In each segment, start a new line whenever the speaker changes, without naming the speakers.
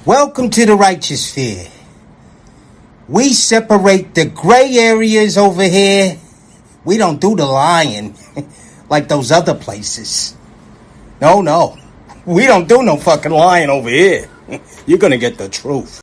Welcome to the righteous sphere. We separate the gray areas over here. We don't do the lying like those other places. No. We don't do no fucking lying over here. You're gonna get the truth.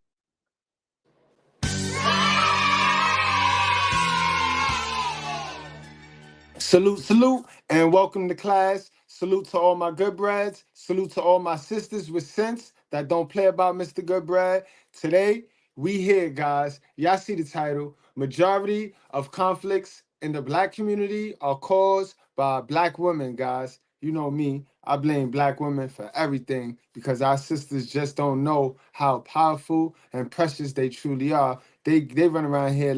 Salute, and welcome to class. Salute to all my good brads. Salute to all my sisters with sense that don't play about Mr. Goodbrad. Today, we here, guys. Y'all see the title. Majority of conflicts in the black community are caused by black women, guys. You know me. I blame black women for everything because our sisters just don't know how powerful and precious they truly are. They run around here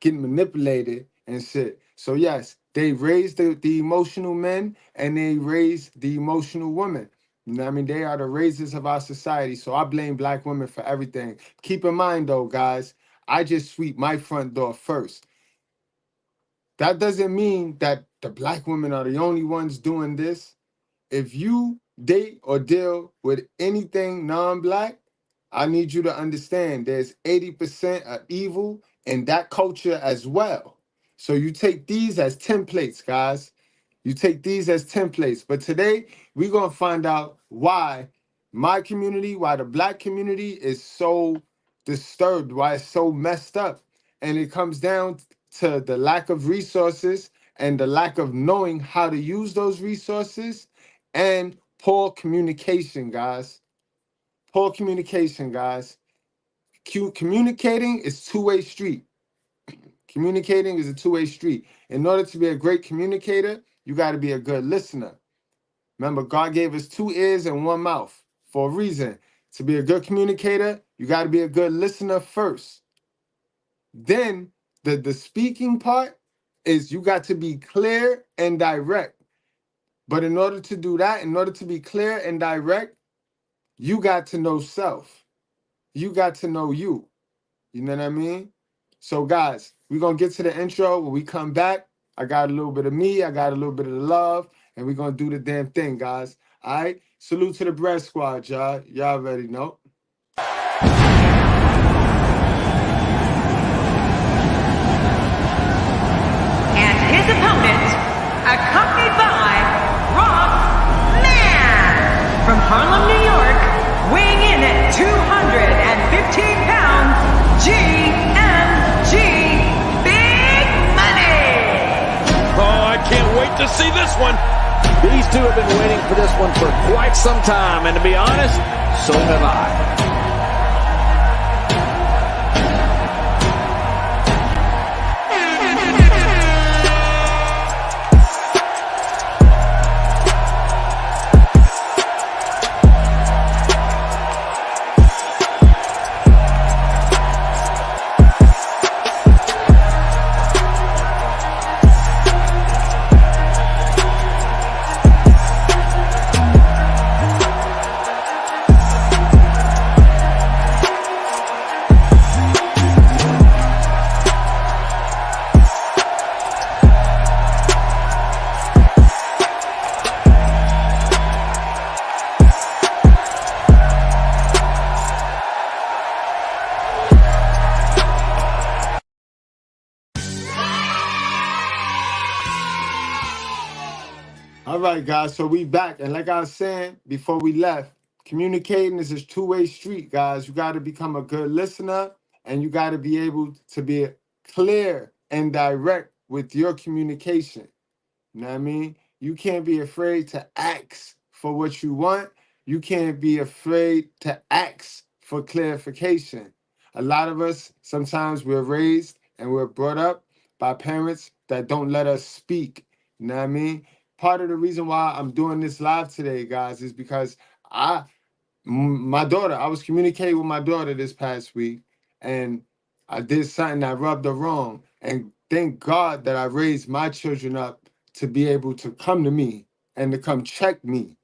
getting manipulated and shit. So yes, they raise the emotional men and they raise the emotional women. You know what I mean? They are the raisers of our society. So I blame black women for everything. Keep in mind though, guys, I just sweep my front door first. That doesn't mean that the black women are the only ones doing this. If you date or deal with anything non-black, I need you to understand there's 80% of evil in that culture as well. So you take these as templates, guys. You take these as templates. But today we're gonna find out why my community, why the black community is so disturbed, why it's so messed up. And it comes down to the lack of resources and the lack of knowing how to use those resources and poor communication, guys. Poor communication, guys. Communicating is two-way street. Communicating is a two-way street. In order to be a great communicator, you got to be a good listener. Remember, God gave us two ears and one mouth for a reason. To be a good communicator, you got to be a good listener first. Then the speaking part is you got to be clear and direct. But in order to do that, in order to be clear and direct, you got to know self. You got to know you. You know what I mean? So, guys, we're going to get to the intro. When we come back, I got a little bit of me, I got a little bit of the love, and we're going to do the damn thing, guys. All right? Salute to the Bread Squad, y'all. Y'all already know.
And his opponent, accompanied by Ross Mann from Harlem, New York, weighing in at 215 pounds, GMG Big Money.
Oh, I can't wait to see this one. These two have been waiting for this one for quite some time, and to be honest, so have I.
All right, guys. So we back. And like I was saying before we left, communicating is a two-way street, guys. You got to become a good listener and you got to be able to be clear and direct with your communication. You know what I mean? You can't be afraid to ask for what you want. You can't be afraid to ask for clarification. A lot of us, sometimes we're raised and we're brought up by parents that don't let us speak. You know what I mean? Part of the reason why I'm doing this live today, guys, is because my daughter, I was communicating with my daughter this past week and I did something that rubbed her wrong. And thank God that I raised my children up to be able to come to me and to come check me.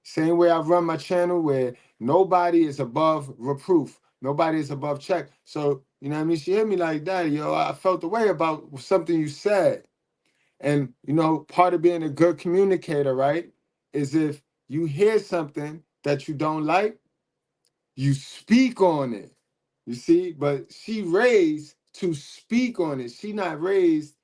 Same way I run my channel where nobody is above reproof. Nobody is above check. So, you know what I mean? She hit me like, Daddy, yo, I felt the way about something you said. And, you know, part of being a good communicator, right, is if you hear something that you don't like, you speak on it. You see, but she raised to speak on it. She not raised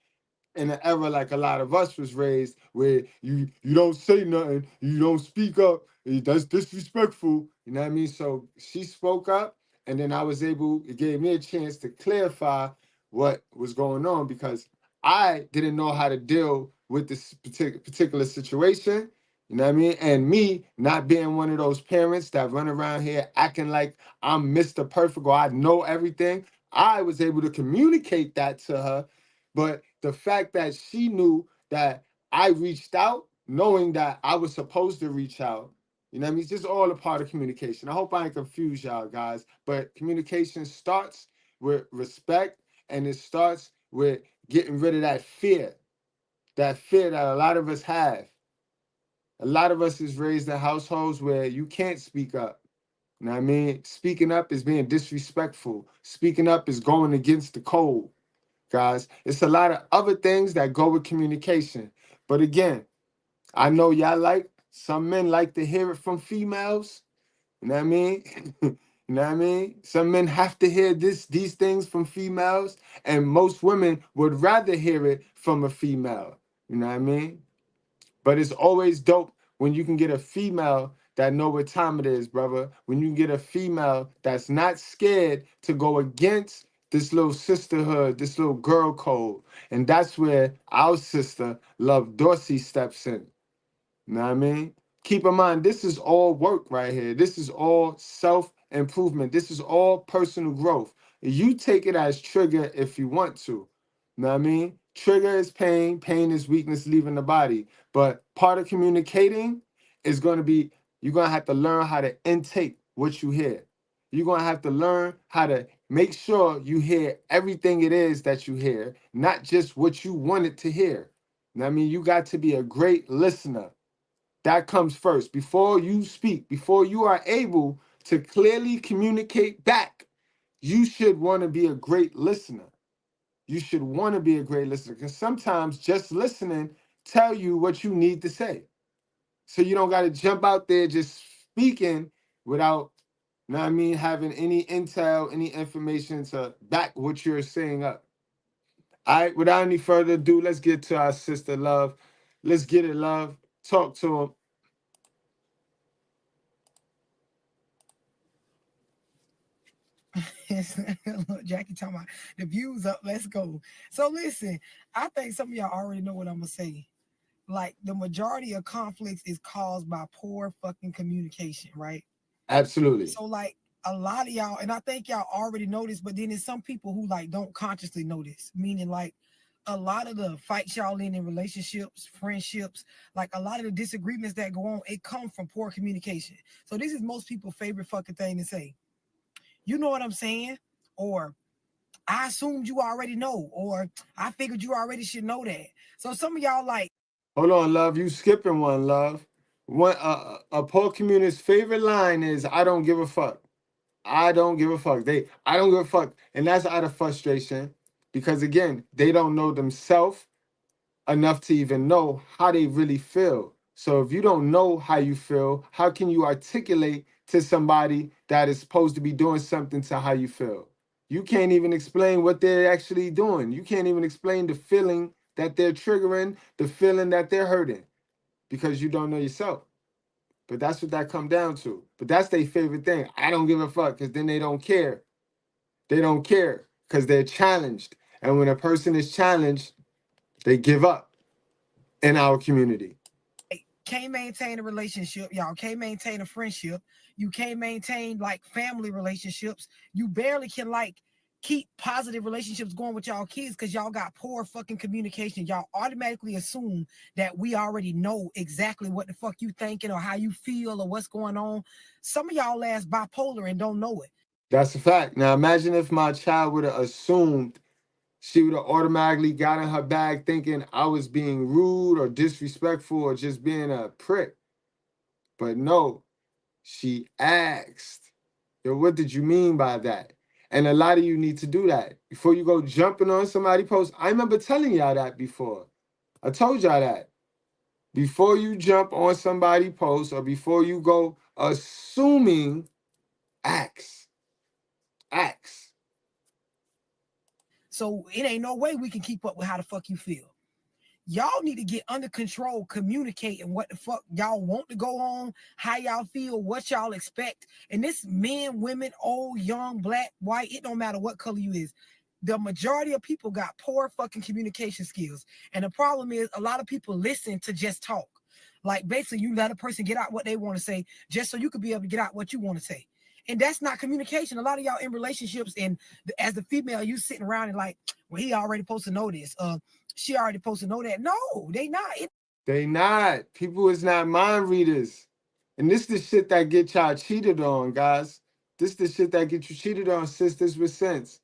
in an era like a lot of us was raised, where you don't say nothing, you don't speak up, that's disrespectful. You know what I mean? So she spoke up, and then it gave me a chance to clarify what was going on, because I didn't know how to deal with this particular situation. You know what I mean? And me not being one of those parents that run around here acting like I'm Mr. Perfect or I know everything, I was able to communicate that to her. But the fact that she knew that I reached out, knowing that I was supposed to reach out, you know what I mean? It's just all a part of communication. I hope I ain't confuse y'all guys, but communication starts with respect, and it starts with getting rid of that fear that a lot of us have. A lot of us is raised in households where you can't speak up. You know what I mean? Speaking up is being disrespectful. Speaking up is going against the code, guys. It's a lot of other things that go with communication. But again, I know some men like to hear it from females. You know what I mean? You know what I mean? Some men have to hear these things from females, and most women would rather hear it from a female. You know what I mean? But it's always dope when you can get a female that know what time it is, brother. When you get a female that's not scared to go against this little sisterhood, this little girl code. And that's where our sister, Love Dorsey, steps in. You know what I mean? Keep in mind, this is all work right here. This is all self-improvement. This is all personal growth. You take it as trigger if you want to. You know what I mean? Trigger is pain. Pain is weakness leaving the body. But part of communicating is going to be, you're going to have to learn how to intake what you hear. You're going to have to learn how to make sure you hear everything it is that you hear, not just what you wanted to hear. You know what I mean? You got to be a great listener. That comes first. Before you speak, before you are able to clearly communicate back, you should want to be a great listener. You should want to be a great listener, because sometimes just listening tell you what you need to say. So you don't got to jump out there just speaking without, you know what I mean, having any intel, any information to back what you're saying up. All right, without any further ado, let's get to our sister Love. Let's get it, Love. Talk to him.
Look, Jackie talking about the views up. Let's go. So listen, I think some of y'all already know what I'm gonna say. Like the majority of conflicts is caused by poor fucking communication, right?
Absolutely.
So like a lot of y'all, and I think y'all already noticed, but then there's some people who like don't consciously notice. Meaning like a lot of the fights y'all in relationships, friendships, like a lot of the disagreements that go on, it comes from poor communication. So this is most people's favorite fucking thing to say. You know what I'm saying? Or I assumed you already know, or I figured you already should know that. So some of y'all like,
hold on, Love. You skipping one, Love. One a poor community's favorite line is "I don't give a fuck." I don't give a fuck. I don't give a fuck, and that's out of frustration, because again, they don't know themselves enough to even know how they really feel. So if you don't know how you feel, how can you articulate to somebody that is supposed to be doing something to how you feel? You can't even explain what they're actually doing. You can't even explain the feeling that they're triggering, the feeling that they're hurting, because you don't know yourself. But that's what that come down to. But that's their favorite thing. I don't give a fuck, because then they don't care. They don't care because they're challenged. And when a person is challenged, they give up in our community.
can't maintain a relationship, y'all can't maintain a friendship, you can't maintain like family relationships, you barely can like keep positive relationships going with y'all kids because y'all got poor fucking communication. Y'all automatically assume that we already know exactly what the fuck you thinking or how you feel or what's going on. Some of y'all ass bipolar and don't know it.
That's a fact. Now imagine if my child would have assumed, she would have automatically got in her bag thinking I was being rude or disrespectful or just being a prick. But no, she asked, yo, what did you mean by that? And a lot of you need to do that. Before you go jumping on somebody's post, I remember telling y'all that before. I told y'all that. Before you jump on somebody's post or before you go assuming, Axe. Axe.
So it ain't no way we can keep up with how the fuck you feel. Y'all need to get under control, communicating what the fuck y'all want to go on, how y'all feel, what y'all expect. And this men, women, old, young, black, white, it don't matter what color you is. The majority of people got poor fucking communication skills. And the problem is a lot of people listen to just talk. Like basically you let a person get out what they want to say just so you could be able to get out what you want to say. And that's not communication. A lot of y'all in relationships and as the female, you sitting around and like, well, he already supposed to know this. She already supposed to know that. No, they not.
They not. People is not mind readers. And this the shit that get y'all cheated on, guys. This the shit that get you cheated on, sisters with sense.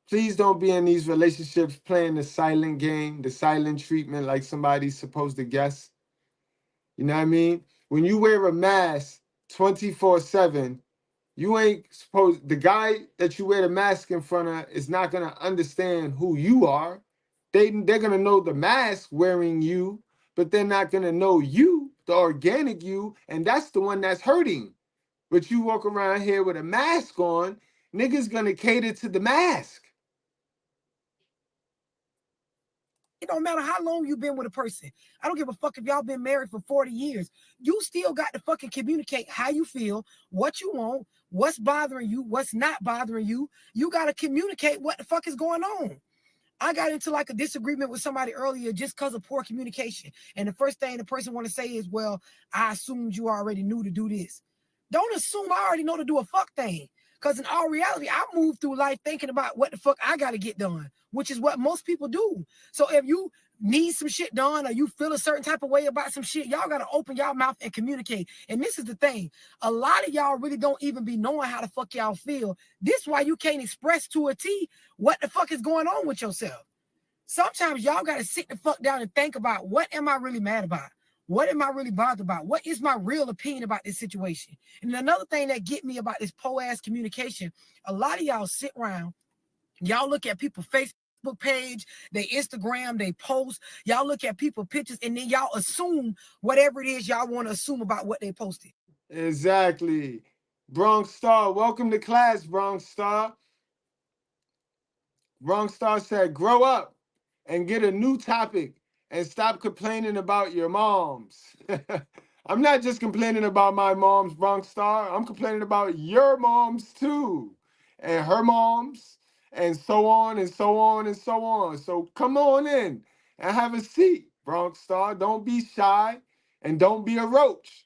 Please don't be in these relationships playing the silent game, the silent treatment like somebody's supposed to guess. You know what I mean? When you wear a mask 24/7, you ain't supposed, the guy that you wear the mask in front of is not going to understand who you are. They're going to know the mask wearing you, but they're not going to know you, the organic you, and that's the one that's hurting. But you walk around here with a mask on, niggas going to cater to the mask.
It don't matter how long you've been with a person. I don't give a fuck if y'all been married for 40 years. You still got to fucking communicate how you feel, what you want, what's bothering you, what's not bothering you. You got to communicate what the fuck is going on. I got into like a disagreement with somebody earlier just because of poor communication. And the first thing the person want to say is, well, I assumed you already knew to do this. Don't assume I already know to do a fuck thing. Because in all reality, I move through life thinking about what the fuck I got to get done, which is what most people do. So if you need some shit done or you feel a certain type of way about some shit, y'all got to open y'all mouth and communicate. And this is the thing. A lot of y'all really don't even be knowing how the fuck y'all feel. This is why you can't express to a T what the fuck is going on with yourself. Sometimes y'all got to sit the fuck down and think about, what am I really mad about? What am I really bothered about? What is my real opinion about this situation? And another thing that get me about this po-ass communication, a lot of y'all sit around, y'all look at people's Facebook page, they Instagram, they post, y'all look at people's pictures, and then y'all assume whatever it is y'all want to assume about what they posted.
Exactly. Bronx Star, welcome to class, Bronx Star. Bronx Star said, grow up and get a new topic and stop complaining about your moms. I'm not just complaining about my mom's, Bronx Star. I'm complaining about your moms too, and her moms, and so on and so on and so on. So come on in and have a seat, Bronx Star. Don't be shy and don't be a roach.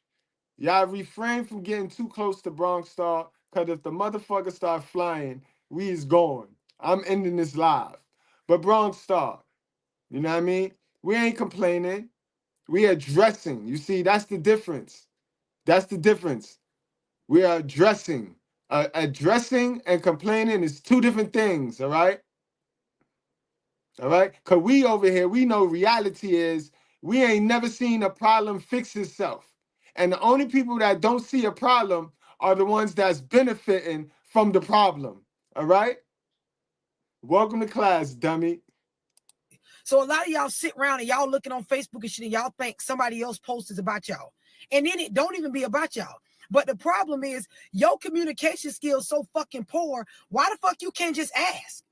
Y'all refrain from getting too close to Bronx Star, because if the motherfucker start flying, we is going. I'm ending this live. But Bronx Star, you know what I mean? We ain't complaining. We addressing. You see, that's the difference. That's the difference. We are addressing. Addressing and complaining is two different things, all right? All right? Because we over here, we know reality is we ain't never seen a problem fix itself. And the only people that don't see a problem are the ones that's benefiting from the problem, all right? Welcome to class, dummy.
So a lot of y'all sit around and y'all looking on Facebook and shit, and y'all think somebody else posts is about y'all. And then it don't even be about y'all. But the problem is your communication skills so fucking poor. Why the fuck you can't just ask?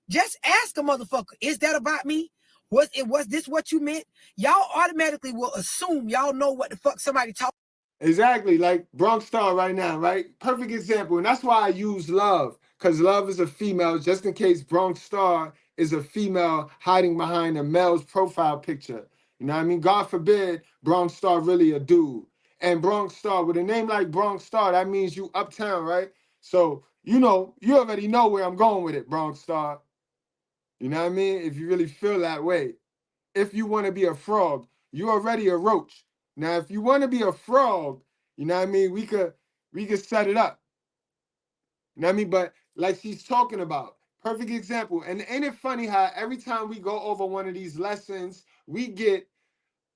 Just ask a motherfucker, is that about me? Was this what you meant? Y'all automatically will assume y'all know what the fuck somebody talking.
Exactly, like Bronx Star right now, right? Perfect example. And that's why I use Love, because Love is a female, just in case Bronx Star is a female hiding behind a male's profile picture. You know what I mean? God forbid Bronx Star really a dude. And Bronx Star, with a name like Bronx Star, that means you uptown, right? So, you already know where I'm going with it, Bronx Star. You know what I mean? If you really feel that way. If you want to be a frog, you're already a roach. Now, if you want to be a frog, you know what I mean? We could set it up. You know what I mean? But like she's talking about, perfect example. And ain't it funny how every time we go over one of these lessons, we get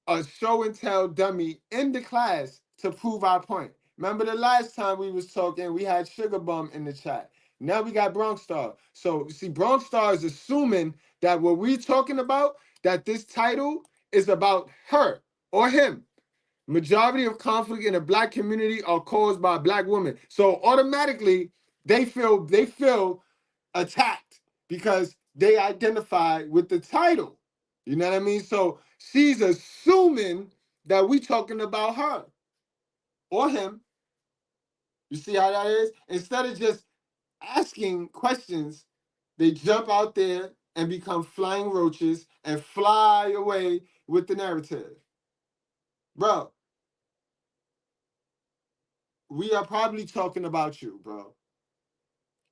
a show and tell dummy in the class to prove our point. Remember the last time we was talking, we had Sugar Bum in the chat. Now we got Bronx Star. So see, Bronx Star is assuming that what we're talking about, that this title is about her or him. Majority of conflict in the black community are caused by black women. So automatically they feel attacked because they identify with the title. You know what I mean? So she's assuming that we talking about her or him. You see how that is? Instead of just asking questions, they jump out there and become flying roaches and fly away with the narrative. Bro, we are probably talking about you, bro.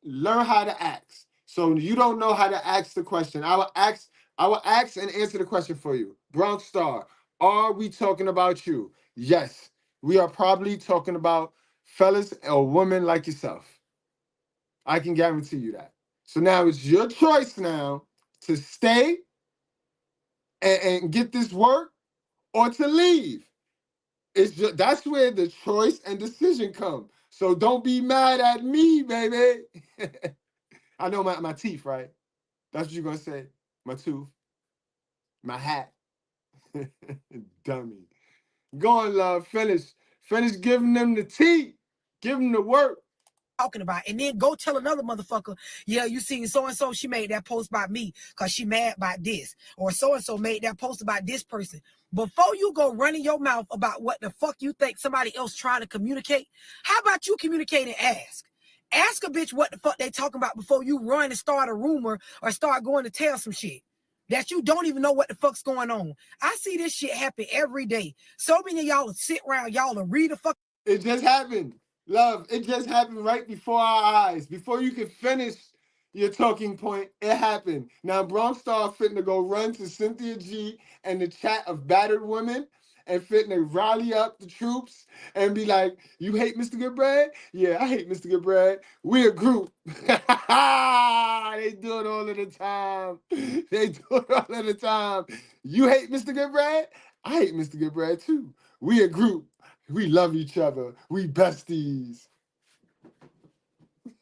Learn how to ask. So you don't know how to ask the question. I will ask and answer the question for you. Bronx Star, are we talking about you? Yes. We are probably talking about fellas or women like yourself. I can guarantee you that. So now it's your choice now to stay and get this work or to leave. It's just, that's where the choice and decision come. So don't be mad at me, baby. I know my teeth, right? That's what you're gonna say. My tooth, my hat. Dummy. Go on, love. Finish giving them the tea. Give them the work.
Talking about, and then go tell another motherfucker, yeah, you seen so and so, she made that post about me because she mad about this, or so and so made that post about this person. Before you go running your mouth about what the fuck you think somebody else trying to communicate, how about you communicate and ask? Ask a bitch what the fuck they talking about before you run and start a rumor or start going to tell some shit that you don't even know what the fuck's going on. I see this shit happen every day. So many of y'all sit around, y'all read the fuck.
It just happened. Love, it just happened right before our eyes. Before you could finish your talking point, it happened. Now, Bronx Star fitting to go run to Cynthia G and the chat of battered women and fitting to rally up the troops and be like, you hate Mr. Goodbread? Yeah, I hate Mr. Goodbread. We a group. They do it all of the time. They do it all of the time. You hate Mr. Goodbread? I hate Mr. Goodbread too. We a group. We love each other. We besties.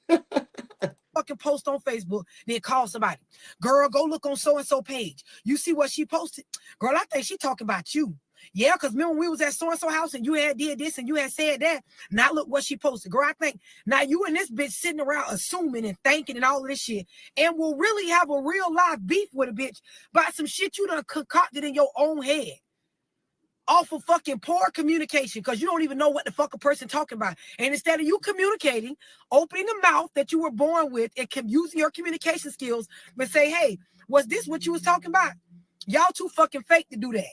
Fucking post on Facebook, then call somebody. Girl, go look on so-and-so page. You see what she posted? Girl, I think she talking about you. Yeah, because remember when we was at so-and-so house and you had did this and you had said that. Now look what she posted. Girl, I think now you and this bitch sitting around assuming and thinking and all of this shit and will really have a real live beef with a bitch about some shit you done concocted in your own head. Awful fucking poor communication because you don't even know what the fuck a person talking about. And instead of you communicating, opening the mouth that you were born with and using your communication skills, but say, hey, was this what you was talking about? Y'all too fucking fake to do that.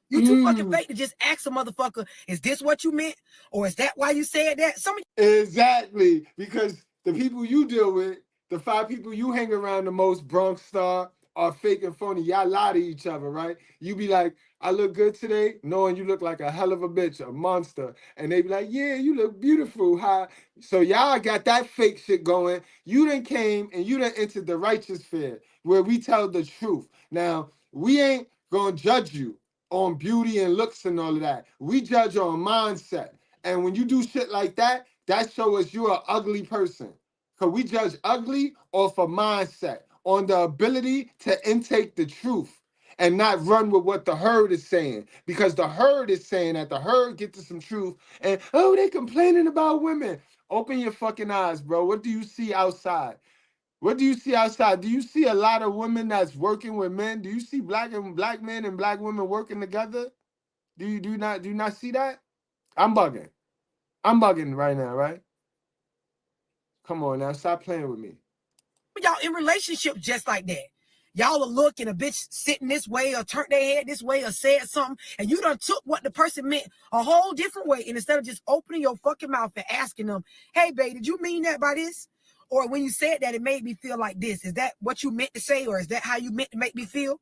You too fucking fake to just ask a motherfucker, is this what you meant? Or is that why you said that?
Exactly. Because the people you deal with, the 5 people you hang around the most, Bronx Star, are fake and phony. Y'all lie to each other, right? You be like, I look good today, knowing you look like a hell of a bitch, a monster. And they be like, yeah, you look beautiful. Huh? So y'all got that fake shit going. You done came and you done entered the righteous sphere where we tell the truth. Now, we ain't gonna judge you on beauty and looks and all of that. We judge on mindset. And when you do shit like that, that shows us you're an ugly person. Because we judge ugly off a mindset, on the ability to intake the truth and not run with what the herd is saying. Because the herd is saying that the herd get to some truth and, oh, they complaining about women. Open your fucking eyes, bro. What do you see outside? What do you see outside? Do you see a lot of women that's working with men? Do you see black men and black women working together? Do you not see that? I'm bugging. I'm bugging right now, right? Come on now, stop playing with me.
Y'all in relationships just like that. Y'all will look and a bitch sitting this way or turned their head this way or said something, and you done took what the person meant a whole different way. And instead of just opening your fucking mouth and asking them, hey, babe, did you mean that by this? Or when you said that, it made me feel like this. Is that what you meant to say? Or is that how you meant to make me feel?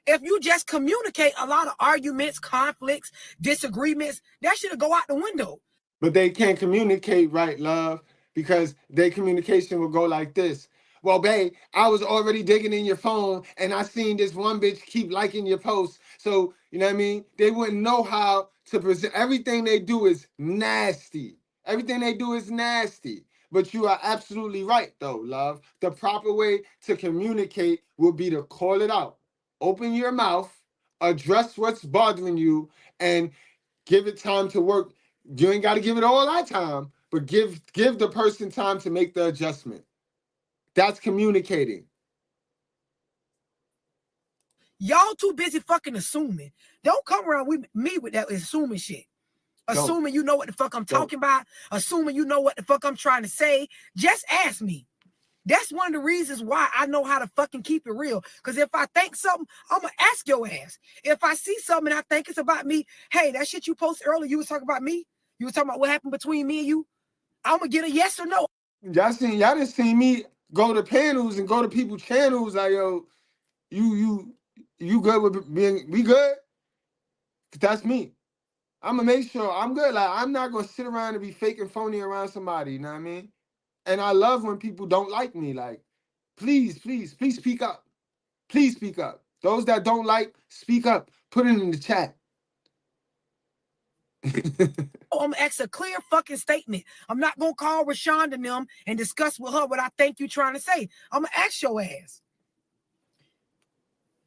If you just communicate, a lot of arguments, conflicts, disagreements, that should go out the window.
But they can't communicate right, love, because their communication will go like this. Well, babe, I was already digging in your phone and I seen this one bitch keep liking your posts. So, you know what I mean? They wouldn't know how to present. Everything they do is nasty. Everything they do is nasty. But you are absolutely right, though, love. The proper way to communicate will be to call it out. Open your mouth, address what's bothering you, and Give it time to work. You ain't got to give it all that time, but give the person time to make the adjustment. That's communicating.
Y'all too busy fucking assuming. Don't come around with me with that assuming shit. Assuming you know what the fuck I'm talking about. Assuming you know what the fuck I'm trying to say. Just ask me. That's one of the reasons why I know how to fucking keep it real. Because if I think something, I'm going to ask your ass. If I see something and I think it's about me, hey, that shit you posted earlier, you was talking about me? You was talking about what happened between me and you? I'm going to get a yes or no.
Y'all just seen me go to panels and go to people's channels like, yo, you good with being, we good? That's me. I'm going to make sure I'm good. Like, I'm not going to sit around and be fake and phony around somebody, you know what I mean? And I love when people don't like me. Like, please speak up. Please speak up. Those that don't like, speak up. Put it in the chat.
I'm gonna ask a clear fucking statement. I'm not gonna call Rashawn and them and discuss with her what I think you're trying to say. I'm gonna ask your ass.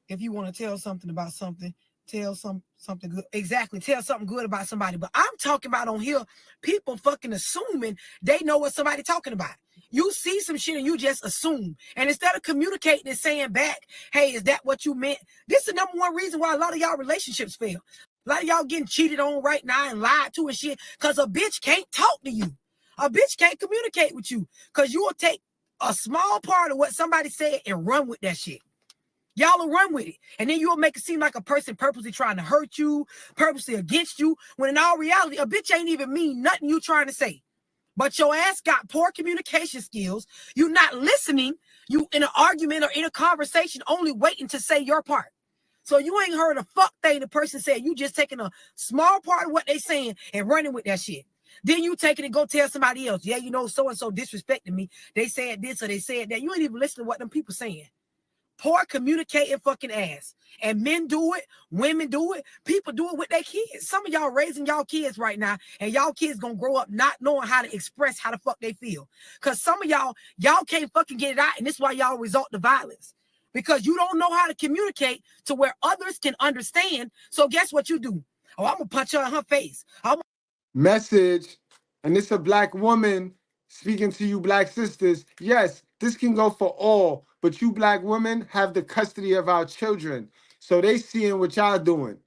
If you want to tell something about something, tell something good. Exactly. Tell something good about somebody. But I'm talking about on here, people fucking assuming they know what somebody talking about. You see some shit and you just assume. And instead of communicating and saying back, hey, is that what you meant? This is the number one reason why a lot of y'all relationships fail. A lot of y'all getting cheated on right now and lied to and shit because a bitch can't talk to you. A bitch can't communicate with you because you will take a small part of what somebody said and run with that shit. Y'all will run with it. And then you'll make it seem like a person purposely trying to hurt you, purposely against you, when in all reality, a bitch ain't even mean nothing you trying to say. But your ass got poor communication skills. You not listening. You in an argument or in a conversation only waiting to say your part. So you ain't heard a fuck thing the person said. You just taking a small part of what they saying and running with that shit. Then you take it and go tell somebody else, yeah, you know, so-and-so disrespecting me. They said this or they said that. You ain't even listening to what them people saying. Poor communicating fucking ass. And men do it, women do it, people do it with their kids. Some of y'all raising y'all kids right now, and y'all kids gonna grow up not knowing how to express how the fuck they feel. Because some of y'all can't fucking get it out, and this is why y'all resort to violence. Because you don't know how to communicate to where others can understand. So guess what you do? Oh, I'm gonna punch her in her face.
Message, and it's a black woman speaking to you black sisters. Yes, this can go for all, but you black women have the custody of our children. So they seeing what y'all doing.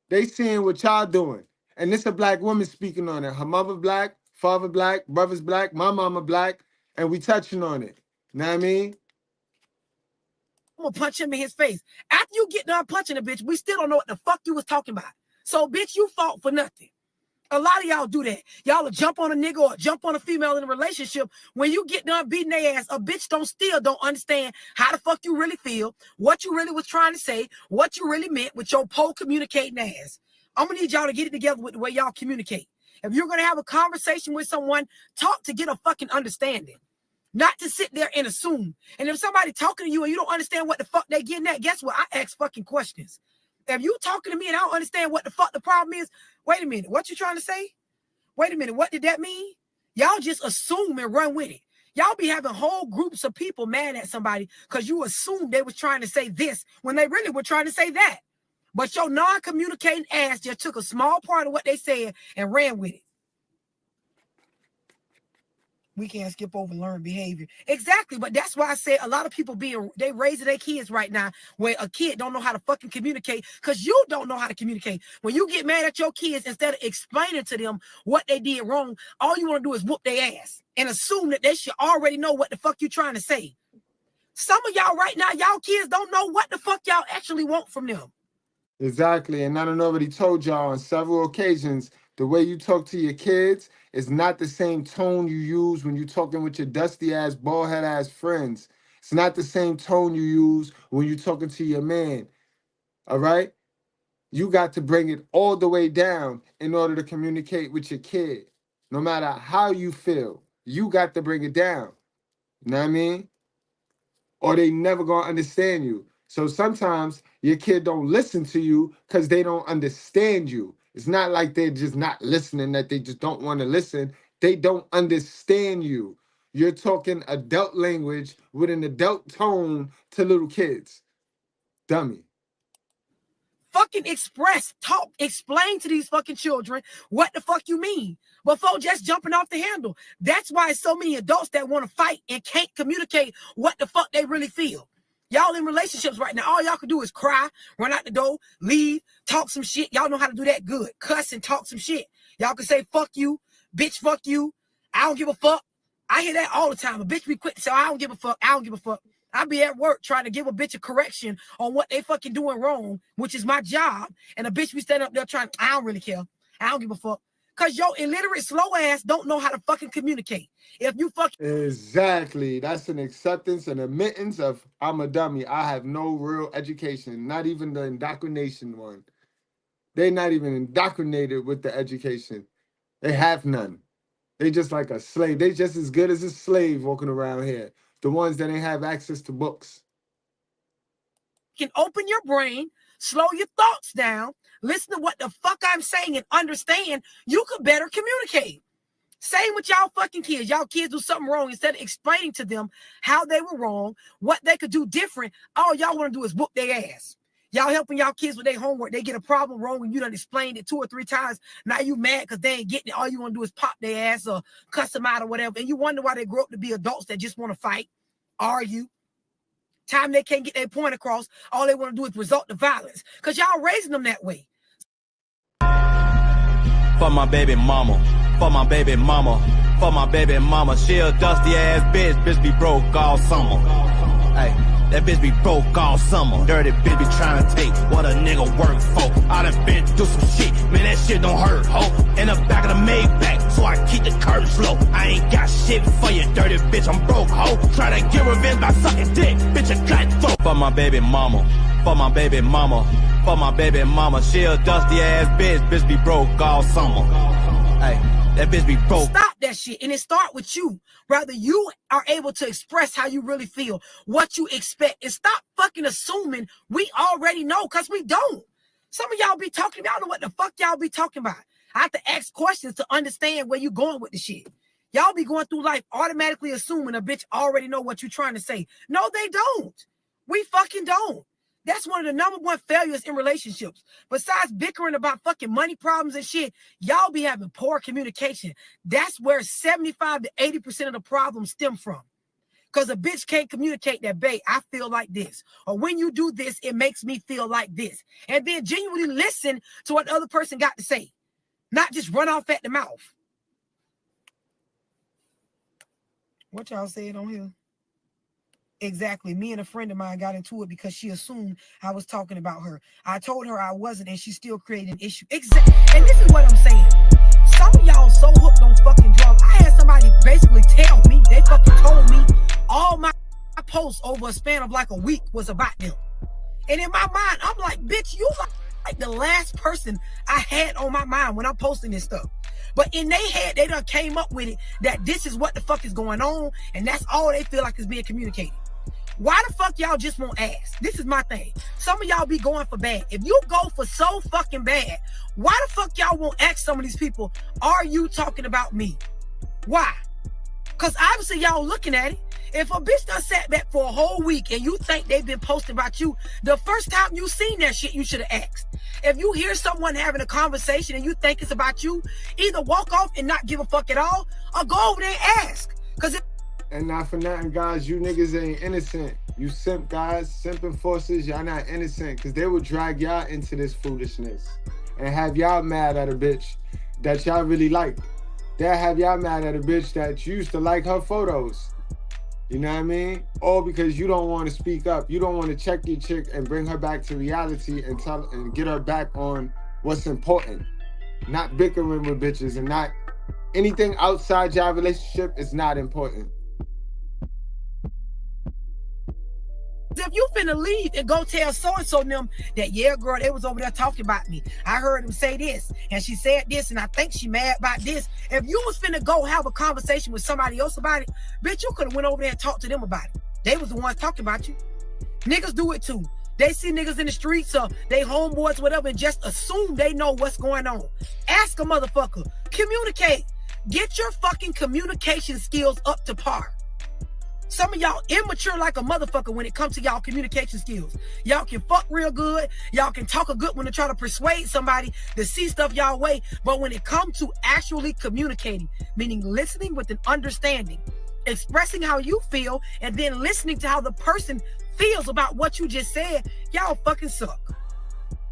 They seeing what y'all doing. And it's a black woman speaking on it. Her mother black, father black, brother's black, my mama black, and we touching on it. Know what I mean?
I'm gonna punch him in his face. After you get done punching a bitch, we still don't know what the fuck you was talking about. So, bitch, you fought for nothing. A lot of y'all do that. Y'all will jump on a nigga or jump on a female in a relationship. When you get done beating their ass, a bitch don't understand how the fuck you really feel, what you really was trying to say, what you really meant with your poor communicating ass. I'm gonna need y'all to get it together with the way y'all communicate. If you're gonna have a conversation with someone, talk to get a fucking understanding. Not to sit there and assume. And if somebody talking to you and you don't understand what the fuck they getting at, guess what? I ask fucking questions. If you talking to me and I don't understand what the fuck the problem is, wait a minute, what you trying to say? Wait a minute, what did that mean? Y'all just assume and run with it. Y'all be having whole groups of people mad at somebody because you assumed they was trying to say this when they really were trying to say that. But your non-communicating ass just took a small part of what they said and ran with it. We can't skip over learned behavior. Exactly, but that's why I said a lot of people they raising their kids right now where a kid don't know how to fucking communicate because you don't know how to communicate. When you get mad at your kids, instead of explaining to them what they did wrong, all you want to do is whoop their ass and assume that they should already know what the fuck you trying to say. Some of y'all right now, y'all kids don't know what the fuck y'all actually want from them.
Exactly, and I done already told y'all on several occasions, the way you talk to your kids is not the same tone you use when you're talking with your dusty ass, bald head ass friends. It's not the same tone you use when you're talking to your man. All right? You got to bring it all the way down in order to communicate with your kid. No matter how you feel, you got to bring it down. You know what I mean? Or they never gonna understand you. So sometimes your kid don't listen to you because they don't understand you. It's not like they're just not listening, that they just don't want to listen. They don't understand you. You're talking adult language with an adult tone to little kids. Dummy.
Fucking express, talk, explain to these fucking children what the fuck you mean before just jumping off the handle. That's why so many adults that want to fight and can't communicate what the fuck they really feel. Y'all in relationships right now, all y'all can do is cry, run out the door, leave, talk some shit. Y'all know how to do that good. Cuss and talk some shit. Y'all can say, fuck you, bitch, fuck you. I don't give a fuck. I hear that all the time. A bitch be quick to say, I don't give a fuck. I don't give a fuck. I be at work trying to give a bitch a correction on what they fucking doing wrong, which is my job. And a bitch be standing up there trying, I don't really care. I don't give a fuck. Because your illiterate, slow ass don't know how to fucking communicate. If you fucking...
Exactly. That's an acceptance and admittance of, I'm a dummy. I have no real education, not even the indoctrination one. They're not even indoctrinated with the education. They have none. They just like a slave. They just as good as a slave walking around here. The ones that ain't have access to books.
Can open your brain, slow your thoughts down, listen to what the fuck I'm saying and understand, you could better communicate. Same with y'all fucking kids. Y'all kids do something wrong. Instead of explaining to them how they were wrong, what they could do different, all y'all want to do is whoop their ass. Y'all helping y'all kids with their homework. They get a problem wrong and you done explained it 2 or 3 times. Now you mad because they ain't getting it. All you want to do is pop their ass or cuss them out or whatever. And you wonder why they grow up to be adults that just want to fight, argue. Time they can't get their point across, all they want to do is resort to violence. Because y'all raising them that way.
For my baby mama, for my baby mama, for my baby mama. She a dusty ass bitch be broke all summer. Hey. That bitch be broke all summer. Dirty bitch be trying to take what a nigga work for. I done been through some shit, man, that shit don't hurt, ho. In the back of the Maybach, so I keep the curtains low. I ain't got shit for you, dirty bitch, I'm broke, ho. Try to get revenge by sucking dick, bitch, a cutthroat. For my baby mama, for my baby mama, for my baby mama. She a dusty ass bitch be broke all summer. Hey. That bitch be broke.
Stop that shit. And it start with you. Rather, you are able to express how you really feel, what you expect. And stop fucking assuming we already know, because we don't. Some of y'all be talking about, I don't know what the fuck y'all be talking about. I have to ask questions to understand where you going with the shit. Y'all be going through life automatically assuming a bitch already know what you're trying to say. No, they don't. We fucking don't. That's one of the #1 failures in relationships. Besides bickering about fucking money problems and shit, y'all be having poor communication. That's where 75 to 80% of the problems stem from. Because a bitch can't communicate that, babe, I feel like this. Or when you do this, it makes me feel like this. And then genuinely listen to what the other person got to say. Not just run off at the mouth. What y'all saying on here? Exactly. Me and a friend of mine got into it because she assumed I was talking about her. I told her I wasn't, and she still created an issue. Exactly. And this is what I'm saying. Some of y'all so hooked on fucking drugs. I had somebody basically tell me, they fucking told me all my posts over a span of like a week was about them. And in my mind, I'm like, bitch, you like the last person I had on my mind when I'm posting this stuff. But in their head, they done came up with it that this is what the fuck is going on, and that's all they feel like is being communicated. Why the fuck y'all just won't ask? This is my thing. Some of y'all be going for bad. If you go for so fucking bad, why the fuck y'all won't ask some of these people, are you talking about me? Why? Because obviously y'all looking at it. If a bitch done sat back for a whole week and you think they've been posting about you, the first time you seen that shit, you should have asked. If you hear someone having a conversation and you think it's about you, either walk off and not give a fuck at all, or go over there and ask.
And not for nothing, guys, you niggas ain't innocent. You simp guys, simping forces, y'all not innocent, because they will drag y'all into this foolishness and have y'all mad at a bitch that y'all really like. They'll have y'all mad at a bitch that you used to like her photos. You know what I mean? All because you don't want to speak up. You don't want to check your chick and bring her back to reality and get her back on what's important. Not bickering with bitches and not anything outside your relationship is not important.
If you finna leave and go tell so-and-so them that, yeah, girl, they was over there talking about me. I heard them say this, and she said this, and I think she mad about this. If you was finna go have a conversation with somebody else about it, bitch, you could have went over there and talked to them about it. They was the ones talking about you. Niggas do it too. They see niggas in the streets or they homeboys, whatever, and just assume they know what's going on. Ask a motherfucker. Communicate. Get your fucking communication skills up to par. Some of y'all immature like a motherfucker when it comes to y'all communication skills. Y'all can fuck real good. Y'all can talk a good one to try to persuade somebody to see stuff y'all way. But when it comes to actually communicating, meaning listening with an understanding, expressing how you feel, and then listening to how the person feels about what you just said, y'all fucking suck.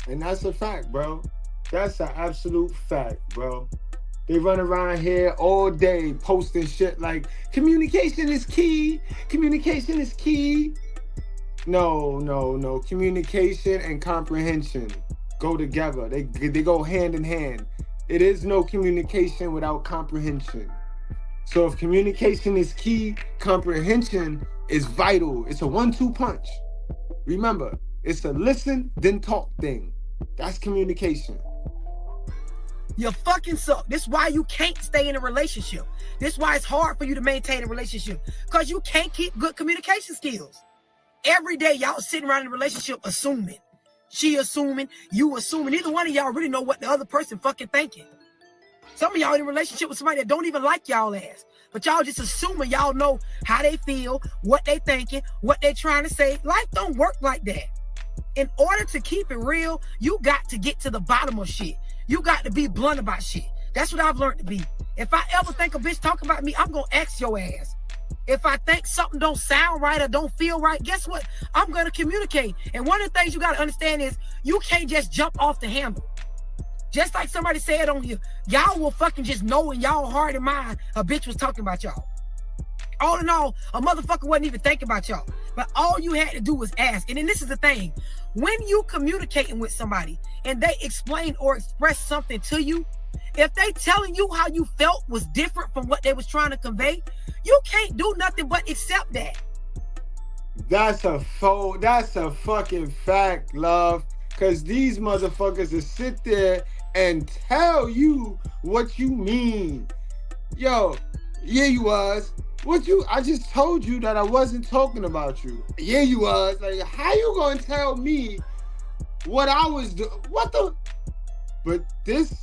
And that's a fact, bro. That's an absolute fact, bro. They run around here all day posting shit like communication is key. Communication is key. No. Communication and comprehension go together. They go hand in hand. It is no communication without comprehension. So if communication is key, comprehension is vital. It's a 1-2 punch. Remember, it's a listen, then talk thing. That's communication.
You fucking suck. This is why you can't stay in a relationship. This is why it's hard for you to maintain a relationship. Because you can't keep good communication skills. Every day y'all sitting around in a relationship assuming. She assuming, you assuming. Neither one of y'all really know what the other person fucking thinking. Some of y'all in a relationship with somebody that don't even like y'all ass. But y'all just assuming y'all know how they feel, what they thinking, what they trying to say. Life don't work like that. In order to keep it real, you got to get to the bottom of shit. You got to be blunt about shit. That's what I've learned to be. If I ever think a bitch talking about me, I'm going to ask your ass. If I think something don't sound right or don't feel right, guess what? I'm going to communicate. And one of the things you got to understand is you can't just jump off the handle. Just like somebody said on here, y'all will fucking just know in y'all heart and mind a bitch was talking about y'all. All in all, a motherfucker wasn't even thinking about y'all. But all you had to do was ask. And then this is the thing. When you communicating with somebody and they explain or express something to you, if they telling you how you felt was different from what they was trying to convey, you can't do nothing but accept that.
That's a fucking fact, love. Because these motherfuckers will sit there and tell you what you mean. Yo, yeah, you was. I just told you that I wasn't talking about you. Yeah, you was. Like, how you gonna tell me what I was doing? What the? But this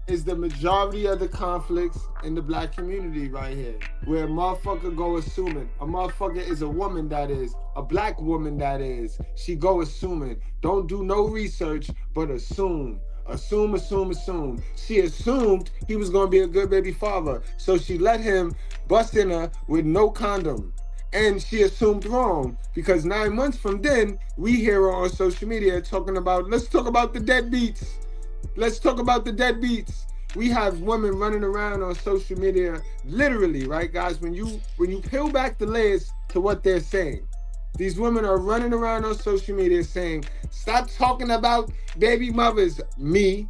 is the majority of the conflicts in the black community right here. Where a motherfucker go assuming. A motherfucker is a woman that is. A black woman that is. She go assuming. Don't do no research, but assume. Assume. She assumed he was going to be a good baby father. So she let him bust in her with no condom. And she assumed wrong. Because 9 months from then, we hear her on social media talking about, let's talk about the deadbeats. Let's talk about the deadbeats. We have women running around on social media, literally, right, guys? When you peel back the layers to what they're saying, these women are running around on social media saying, stop talking about baby mothers, me,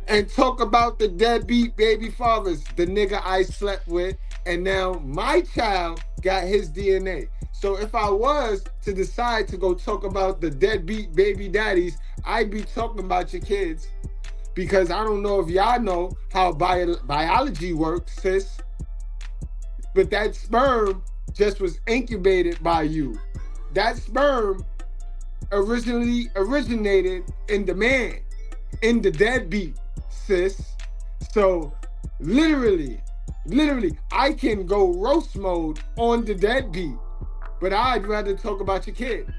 and talk about the deadbeat baby fathers, the nigga I slept with, and now my child got his DNA. So if I was to decide to go talk about the deadbeat baby daddies, I'd be talking about your kids. Because I don't know if y'all know how biology works, sis. But that sperm just was incubated by you. That sperm originally originated in the man, in the deadbeat, sis. So literally, I can go roast mode on the deadbeat, but I'd rather talk about your kid.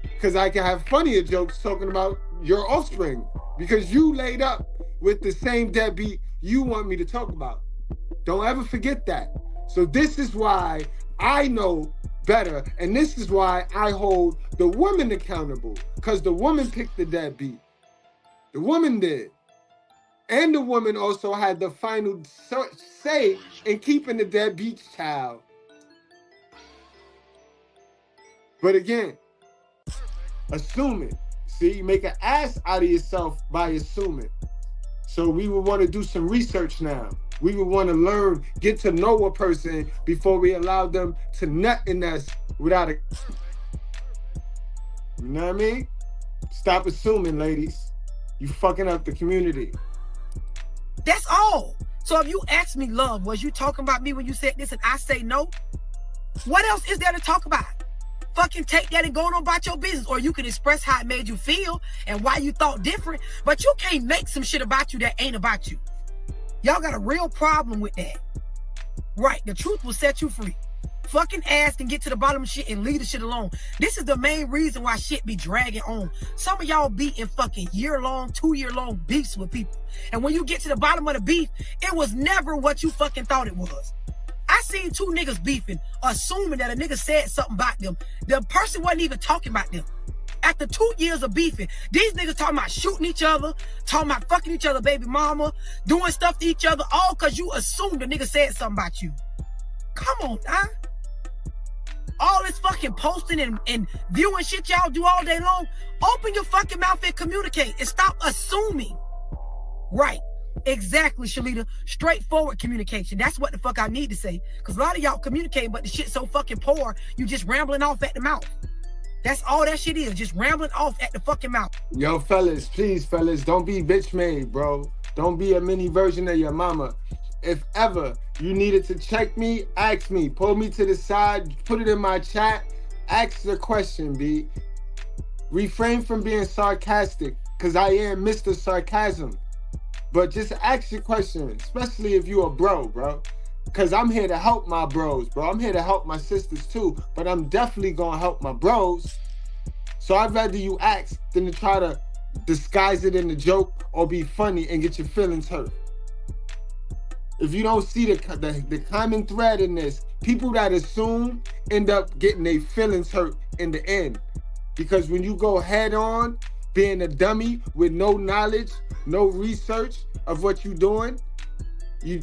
Because I can have funnier jokes talking about your offspring. Because you laid up with the same deadbeat you want me to talk about. Don't ever forget that. So this is why I know better. And this is why I hold the woman accountable. Because the woman picked the deadbeat. The woman did. And the woman also had the final say in keeping the deadbeat child. But again, assuming. See, you make an ass out of yourself by assuming. So we would want to do some research now. We would want to learn, get to know a person before we allow them to nut in us without a... You know what I mean? Stop assuming, ladies. You fucking up the community.
That's all. So if you ask me, love, was you talking about me when you said this and I say no? What else is there to talk about? Fucking take that and go on about your business. Or you can express how it made you feel and why you thought different. But you can't make some shit about you that ain't about you. Y'all got a real problem with that. Right, the truth will set you free. fucking ask and get to the bottom of shit and leave the shit alone. This is the main reason why shit be dragging on. Some of y'all be in fucking year-long, 2-year-long beefs with people. And when you get to the bottom of the beef, it was never what you fucking thought it was. I seen 2 niggas beefing, assuming that a nigga said something about them. The person wasn't even talking about them. After 2 years of beefing, these niggas talking about shooting each other, talking about fucking each other, baby mama, doing stuff to each other, all because you assumed the nigga said something about you. Come on, now. All this fucking posting and viewing shit y'all do all day long, open your fucking mouth and communicate and stop assuming. Right. Exactly, Shalita. Straightforward communication. That's what the fuck I need to say. Because a lot of y'all communicating, but the shit's so fucking poor, you just rambling off at the mouth. That's all that shit is, just rambling off at the fucking mouth.
Yo, fellas, please, fellas, don't be bitch made, bro. Don't be a mini version of your mama. If ever you needed to check me, ask me. Pull me to the side, put it in my chat. Ask the question, B. Refrain from being sarcastic, because I am Mr. Sarcasm. But just ask your question, especially if you a bro. Because I'm here to help my bros, bro. I'm here to help my sisters too, but I'm definitely going to help my bros. So I'd rather you ask than to try to disguise it in a joke or be funny and get your feelings hurt. If you don't see the common thread in this, people that assume end up getting their feelings hurt in the end. Because when you go head on, being a dummy with no knowledge, no research of what you're doing, you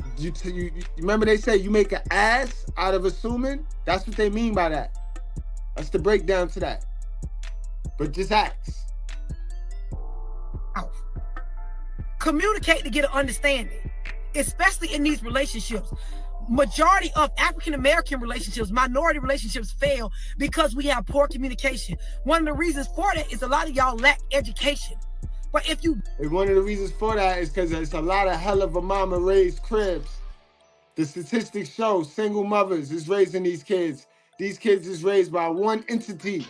remember they say you make an ass out of assuming? That's what they mean by that. That's the breakdown to that. But just ask.
Communicate to get an understanding, especially in these relationships. Majority of African-American relationships, minority relationships fail because we have poor communication. One of the reasons for that is a lot of y'all lack education. But if you...
And one of the reasons for that is because there's a lot of hell of a mama raised cribs. The statistics show single mothers is raising these kids. These kids is raised by one entity.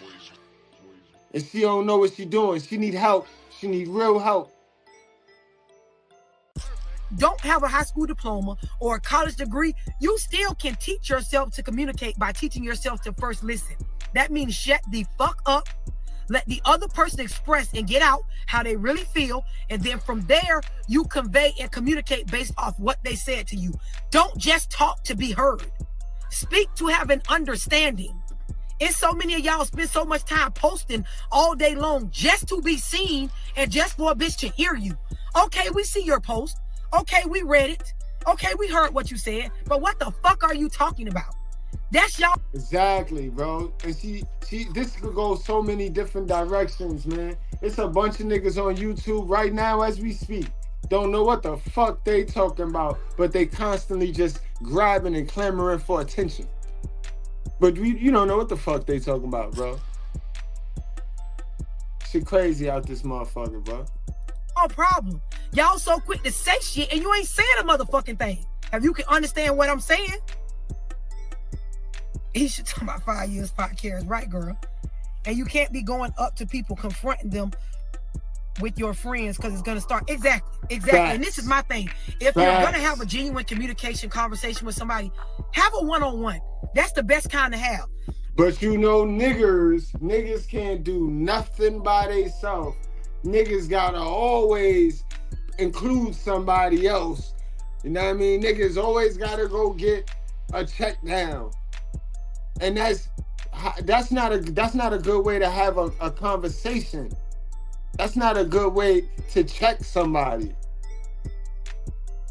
And she don't know what she doing. She need help. She need real help.
Don't have a high school diploma or a college degree, you still can teach yourself to communicate by teaching yourself to first listen. That means shut the fuck up, let the other person express and get out how they really feel, and then from there, you convey and communicate based off what they said to you. Don't just talk to be heard. Speak to have an understanding. And so many of y'all spend so much time posting all day long just to be seen and just for a bitch to hear you. Okay, we see your post. Okay, we read it. Okay, we heard what you said. But what the fuck are you talking about? That's y'all.
Exactly, bro. And this could go so many different directions, man. It's a bunch of niggas on YouTube right now as we speak. Don't know what the fuck they talking about, but they constantly just grabbing and clamoring for attention. But you don't know what the fuck they talking about, bro. Shit crazy out this motherfucker, bro.
No problem. Y'all so quick to say shit and you ain't saying a motherfucking thing. If you can understand what I'm saying. He should talk about 5 years, 5 carats, right, girl? And you can't be going up to people, confronting them with your friends, because it's going to start. Exactly. Facts. And this is my thing. If you're going to have a genuine communication conversation with somebody, have a one-on-one. That's the best kind to have.
But you know, niggas can't do nothing by themselves. Niggas gotta always include somebody else. You know what I mean? Niggas always gotta go get a check down. And that's not a good way to have a conversation. That's not a good way to check somebody.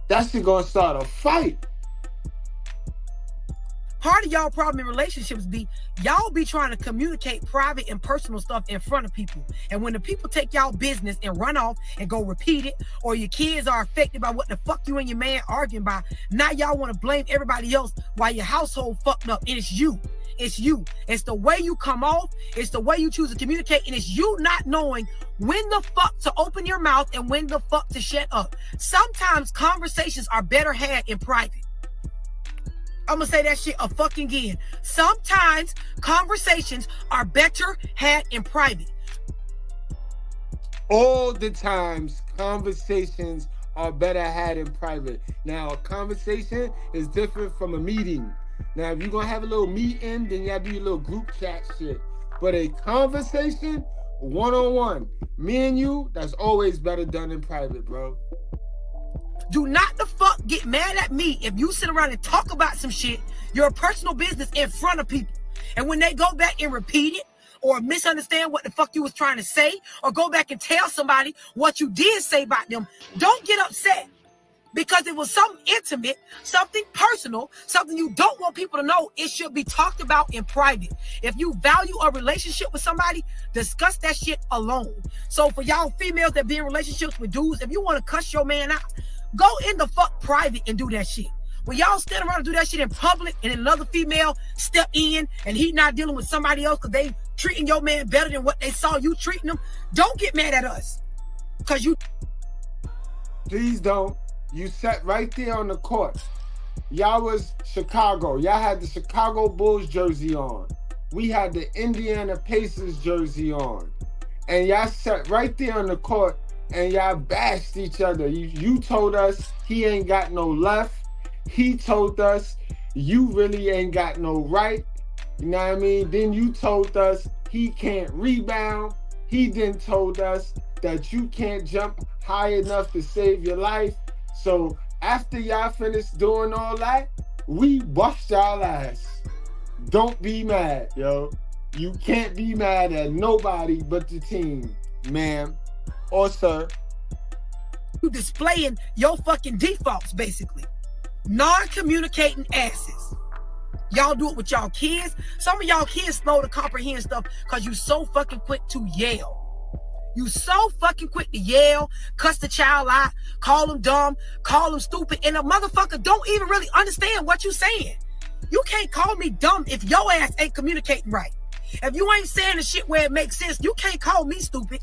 That's gonna start a fight.
Part of y'all problem in relationships be y'all be trying to communicate private and personal stuff in front of people. And when the people take y'all business and run off and go repeat it, or your kids are affected by what the fuck you and your man arguing about, now y'all want to blame everybody else while your household fucked up. And it's you. It's you. It's the way you come off. It's the way you choose to communicate. And it's you not knowing when the fuck to open your mouth and when the fuck to shut up. Sometimes conversations are better had in private. I'm gonna say that shit a fucking again. Sometimes conversations are better had in private.
All the times, conversations are better had in private. Now, a conversation is different from a meeting. Now, if you're going to have a little meeting, then you got to do your little group chat shit. But a conversation, one-on-one, me and you, that's always better done in private, bro.
Do not the fuck get mad at me if you sit around and talk about some shit, your personal business in front of people. And when they go back and repeat it, or misunderstand what the fuck you was trying to say, or go back and tell somebody what you did say about them, don't get upset. Because it was something intimate, something personal, something you don't want people to know. It should be talked about in private. If you value a relationship with somebody, discuss that shit alone. So for y'all females that be in relationships with dudes, if you want to cuss your man out, go in the fuck private and do that shit. When y'all stand around and do that shit in public and another female step in and he not dealing with somebody else because they treating your man better than what they saw you treating them, don't get mad at us. Because you...
Please don't. You sat right there on the court. Y'all was Chicago. Y'all had the Chicago Bulls jersey on. We had the Indiana Pacers jersey on. And y'all sat right there on the court and y'all bashed each other. You told us he ain't got no left. He told us you really ain't got no right. You know what I mean? Then you told us he can't rebound. He then told us that you can't jump high enough to save your life. So after y'all finished doing all that, we bust y'all ass. Don't be mad, yo. You can't be mad at nobody but the team, ma'am or sir.
You displaying your fucking defaults, basically. Non-communicating asses. Y'all do it with y'all kids. Some of y'all kids slow to comprehend stuff because you so fucking quick to yell. You so fucking quick to yell, cuss the child out, call them dumb, call them stupid, and a motherfucker don't even really understand what you saying. You can't call me dumb if your ass ain't communicating right. If you ain't saying the shit where it makes sense, you can't call me stupid.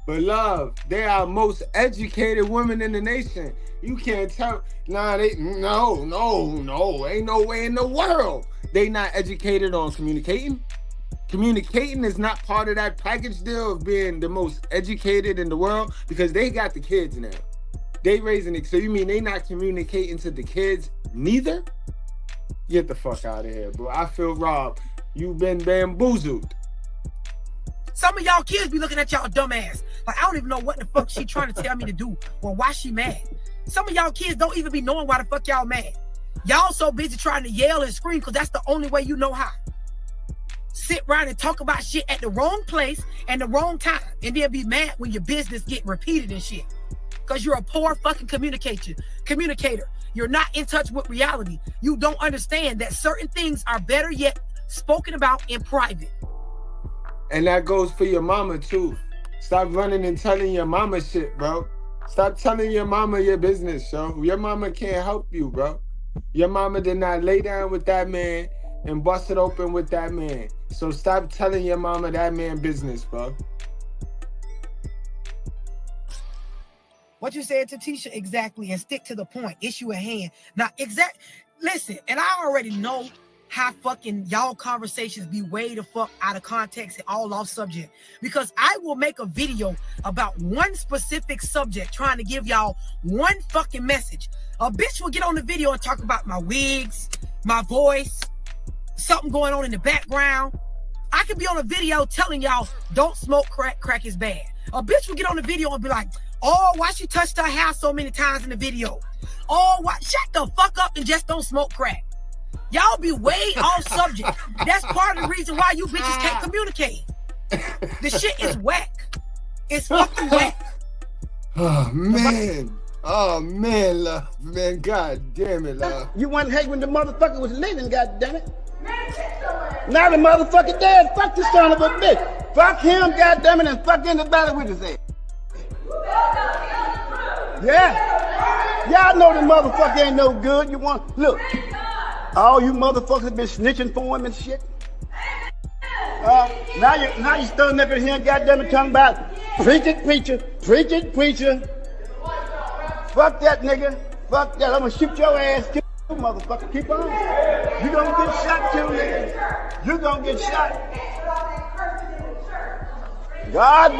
But love, they are most educated women in the nation. You can't tell. No, ain't no way in the world they not educated on communicating. Communicating is not part of that package deal of being the most educated in the world because they got the kids now. They raising it. So you mean they not communicating to the kids neither? Get the fuck out of here, bro. I feel robbed. You've been bamboozled.
Some of y'all kids be looking at y'all dumb ass. Like, I don't even know what the fuck she trying to tell me to do or why she mad. Some of y'all kids don't even be knowing why the fuck y'all mad. Y'all so busy trying to yell and scream because that's the only way you know how. Sit around and talk about shit at the wrong place and the wrong time, and then be mad when your business get repeated and shit. Because you're a poor fucking communicator. You're not in touch with reality. You don't understand that certain things are better yet spoken about in private.
And that goes for your mama too. Stop running and telling your mama shit, bro. Stop telling your mama your business, yo. Your mama can't help you, bro. Your mama did not lay down with that man and bust it open with that man. So stop telling your mama that man business, bro.
What you said to Tisha exactly, and stick to the point. Issue at hand. Now, listen, and I already know how fucking y'all conversations be way the fuck out of context and all off subject. Because I will make a video about one specific subject trying to give y'all one fucking message. A bitch will get on the video and talk about my wigs, my voice, something going on in the background. I could be on a video telling y'all, don't smoke crack, crack is bad. A bitch will get on the video and be like, oh, why she touched her hair so many times in the video? Oh, why? Shut the fuck up and just don't smoke crack. Y'all be way off subject. That's part of the reason why you bitches can't communicate. The shit is whack. It's fucking whack.
Oh, man. Oh, man, love. Man, god damn it, love.
You wasn't hate when the motherfucker was living, god damn it. Now the motherfucker dead. Fuck this son of a bitch. Fuck him, god damn it, and fuck anybody with his ass. Yeah. Y'all know the motherfucker ain't no good. You want, look. All you motherfuckers been snitching for him and shit. Now you standing up in here, goddamn it, talking about preach it, preacher. Fuck that nigga. Fuck that. I'm gonna shoot your ass too, motherfucker. Keep on. You gonna get shot too, nigga. You gonna get shot. God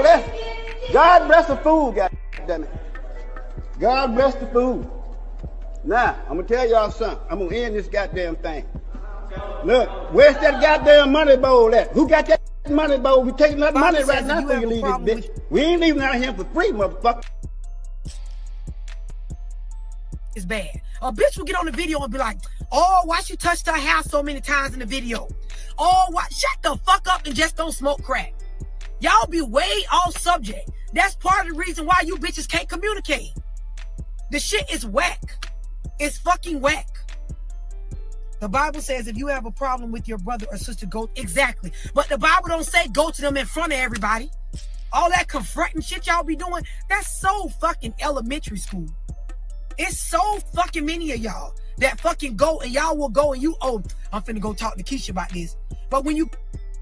bless the fool, goddamn it. God bless the fool. Now, I'm gonna tell y'all something. I'm gonna end this goddamn thing. Look, where's that goddamn money bowl at? Who got that money bowl? We taking that money right now before you leave this bitch. We ain't leaving out here for free, motherfucker.
It's bad. A bitch will get on the video and be like, oh, why she touched her hair so many times in the video? Oh, why? Shut the fuck up and just don't smoke crack. Y'all be way off subject. That's part of the reason why you bitches can't communicate. The shit is whack. It's fucking whack. The Bible says if you have a problem with your brother or sister, go. Exactly. But the Bible don't say go to them in front of everybody. All that confronting shit y'all be doing, that's so fucking elementary school. It's so fucking many of y'all that fucking go and y'all will go and you, oh, I'm finna go talk to Keisha about this. But when you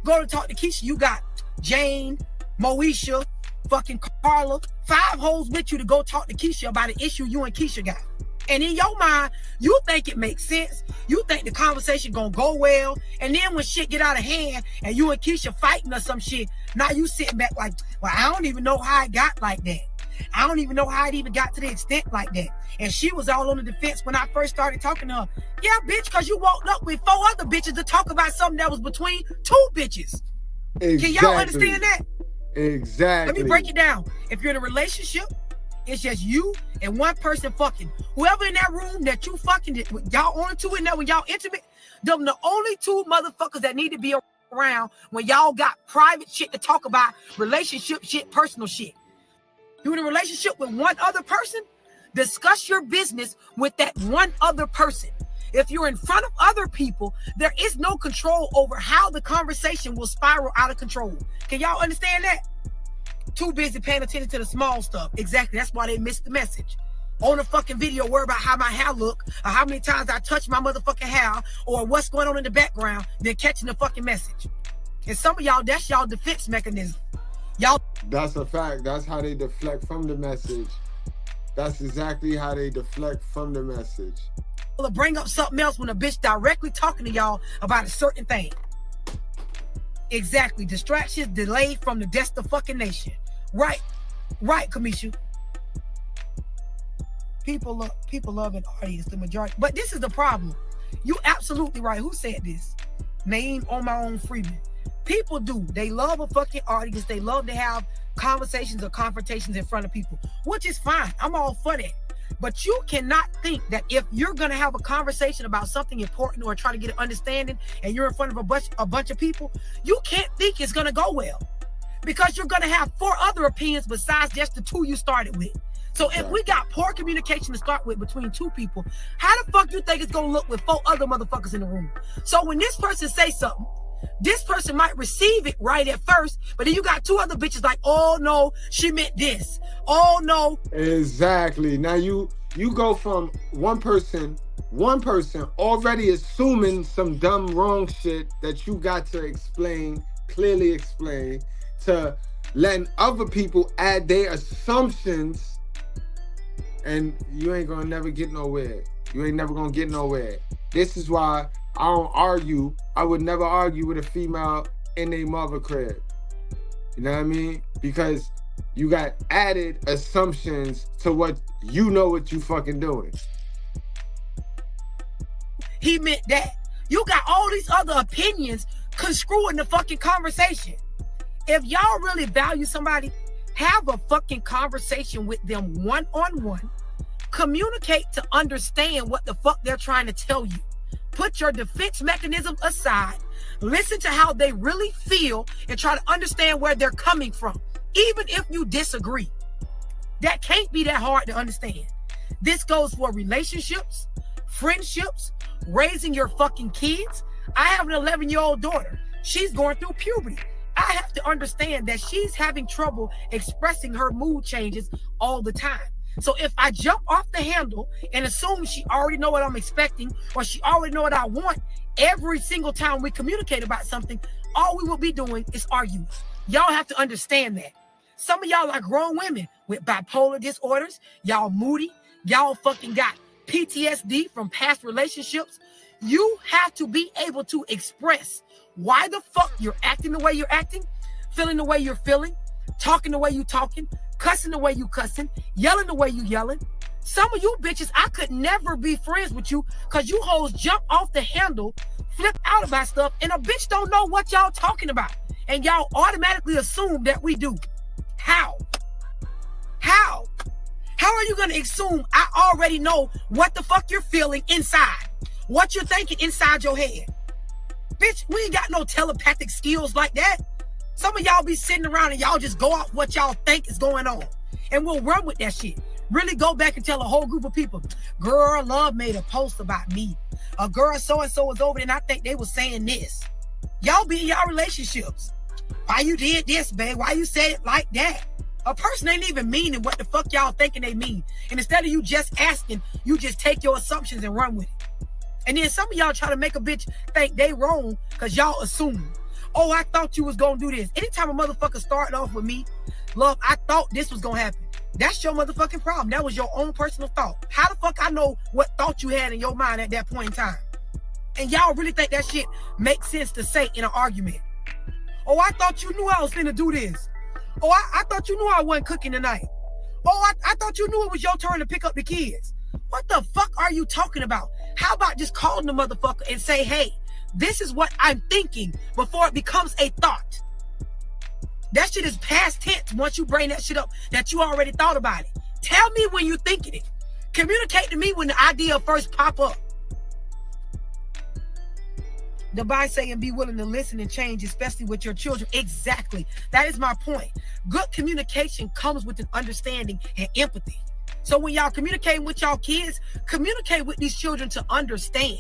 go to talk to Keisha, you got Jane, Moesha, fucking Carla, 5 hoes with you to go talk to Keisha about an issue you and Keisha got. And in your mind, you think it makes sense. You think the conversation gonna go well. And then when shit get out of hand and you and Keisha fighting or some shit, now you sitting back like, well, I don't even know how it got like that. I don't even know how it even got to the extent like that. And she was all on the defense when I first started talking to her. Yeah, bitch, because you walked up with 4 other bitches to talk about something that was between 2 bitches. Exactly. Can y'all understand that?
Exactly.
Let me break it down. If you're in a relationship, it's just you and one person fucking. Whoever in that room that you fucking, y'all only 2 in there when y'all intimate, them the only 2 motherfuckers that need to be around when y'all got private shit to talk about, relationship shit, personal shit. You're in a relationship with one other person, discuss your business with that one other person. If you're in front of other people, there is no control over how the conversation will spiral out of control. Can y'all understand that? Too busy paying attention to the small stuff. Exactly. That's why they missed the message. On a fucking video, worry about how my hair look, or how many times I touch my motherfucking hair, or what's going on in the background, than catching the fucking message. And some of y'all, that's y'all defense mechanism. Y'all.
That's a fact. That's how they deflect from the message. That's exactly how they deflect from the message.
Bring up something else when a bitch directly talking to y'all about a certain thing. Exactly. Distractions delayed from the death of fucking nation. Right, Kamisha. People love an audience, the majority. But this is the problem. You absolutely right. Who said this? Naeem on my own Freeman. People do. They love a fucking audience. They love to have conversations or confrontations in front of people, which is fine. I'm all for that. But you cannot think that if you're going to have a conversation about something important or try to get an understanding and you're in front of a bunch of people, you can't think it's going to go well. Because you're going to have 4 other opinions besides just the 2 you started with. So if we got poor communication to start with between 2 people, how the fuck you think it's going to look with 4 other motherfuckers in the room? So when this person say something, this person might receive it right at first, but then you got 2 other bitches like, oh no, she meant this. Oh no.
Exactly. Now you go from one person already assuming some dumb wrong shit that you got to clearly explain, to letting other people add their assumptions, and you ain't gonna never get nowhere. You ain't never gonna get nowhere. This is why I don't argue. I would never argue with a female in a mother crib. You know what I mean? Because you got added assumptions to what you fucking doing.
He meant that. You got all these other opinions conscrewing the fucking conversation. If y'all really value somebody, have a fucking conversation with them one-on-one. Communicate to understand what the fuck they're trying to tell you. Put your defense mechanism aside. Listen to how they really feel and try to understand where they're coming from, even if you disagree. That can't be that hard to understand. This goes for relationships, friendships, raising your fucking kids. I have an 11-year-old daughter. She's going through puberty. I have to understand that she's having trouble expressing her mood changes all the time. So if I jump off the handle and assume she already know what I'm expecting, or she already know what I want, every single time we communicate about something, all we will be doing is argue. Y'all have to understand that. Some of y'all are grown women with bipolar disorders. Y'all moody. Y'all fucking got PTSD from past relationships. You have to be able to express why the fuck you're acting the way you're acting, feeling the way you're feeling, talking the way you talking, cussing the way you cussing, yelling the way you yelling. Some of you bitches, I could never be friends with you because you hoes jump off the handle flip out about stuff, and a bitch don't know what y'all talking about. And y'all automatically assume that we do. How? How? How are you going to assume I already know what the fuck you're feeling inside? What you're thinking inside your head? Bitch, we ain't got no telepathic skills like that. Some of y'all be sitting around and y'all just go off what y'all think is going on. And we'll run with that shit. Really go back and tell a whole group of people, girl, Love made a post about me. A girl so-and-so was over there and I think they was saying this. Y'all be in y'all relationships. Why you did this, babe? Why you said it like that? A person ain't even meaning what the fuck y'all thinking they mean. And instead of you just asking, you just take your assumptions and run with it. And then some of y'all try to make a bitch think they wrong because y'all assume. Oh, I thought you was going to do this. Anytime a motherfucker started off with me, Love, I thought this was going to happen. That's your motherfucking problem. That was your own personal thought. How the fuck I know what thought you had in your mind at that point in time? And y'all really think that shit makes sense to say in an argument. Oh, I thought you knew I was finna do this. Oh, I thought you knew I wasn't cooking tonight. Oh, I thought you knew it was your turn to pick up the kids. What the fuck are you talking about? How about just calling the motherfucker and say, hey, this is what I'm thinking before it becomes a thought. That shit is past tense once you bring that shit up that you already thought about it. Tell me when you're thinking it. Communicate to me when the idea first pop up. The by saying be willing to listen and change, especially with your children. Exactly. That is my point. Good communication comes with an understanding and empathy. So when y'all communicating with y'all kids, communicate with these children to understand.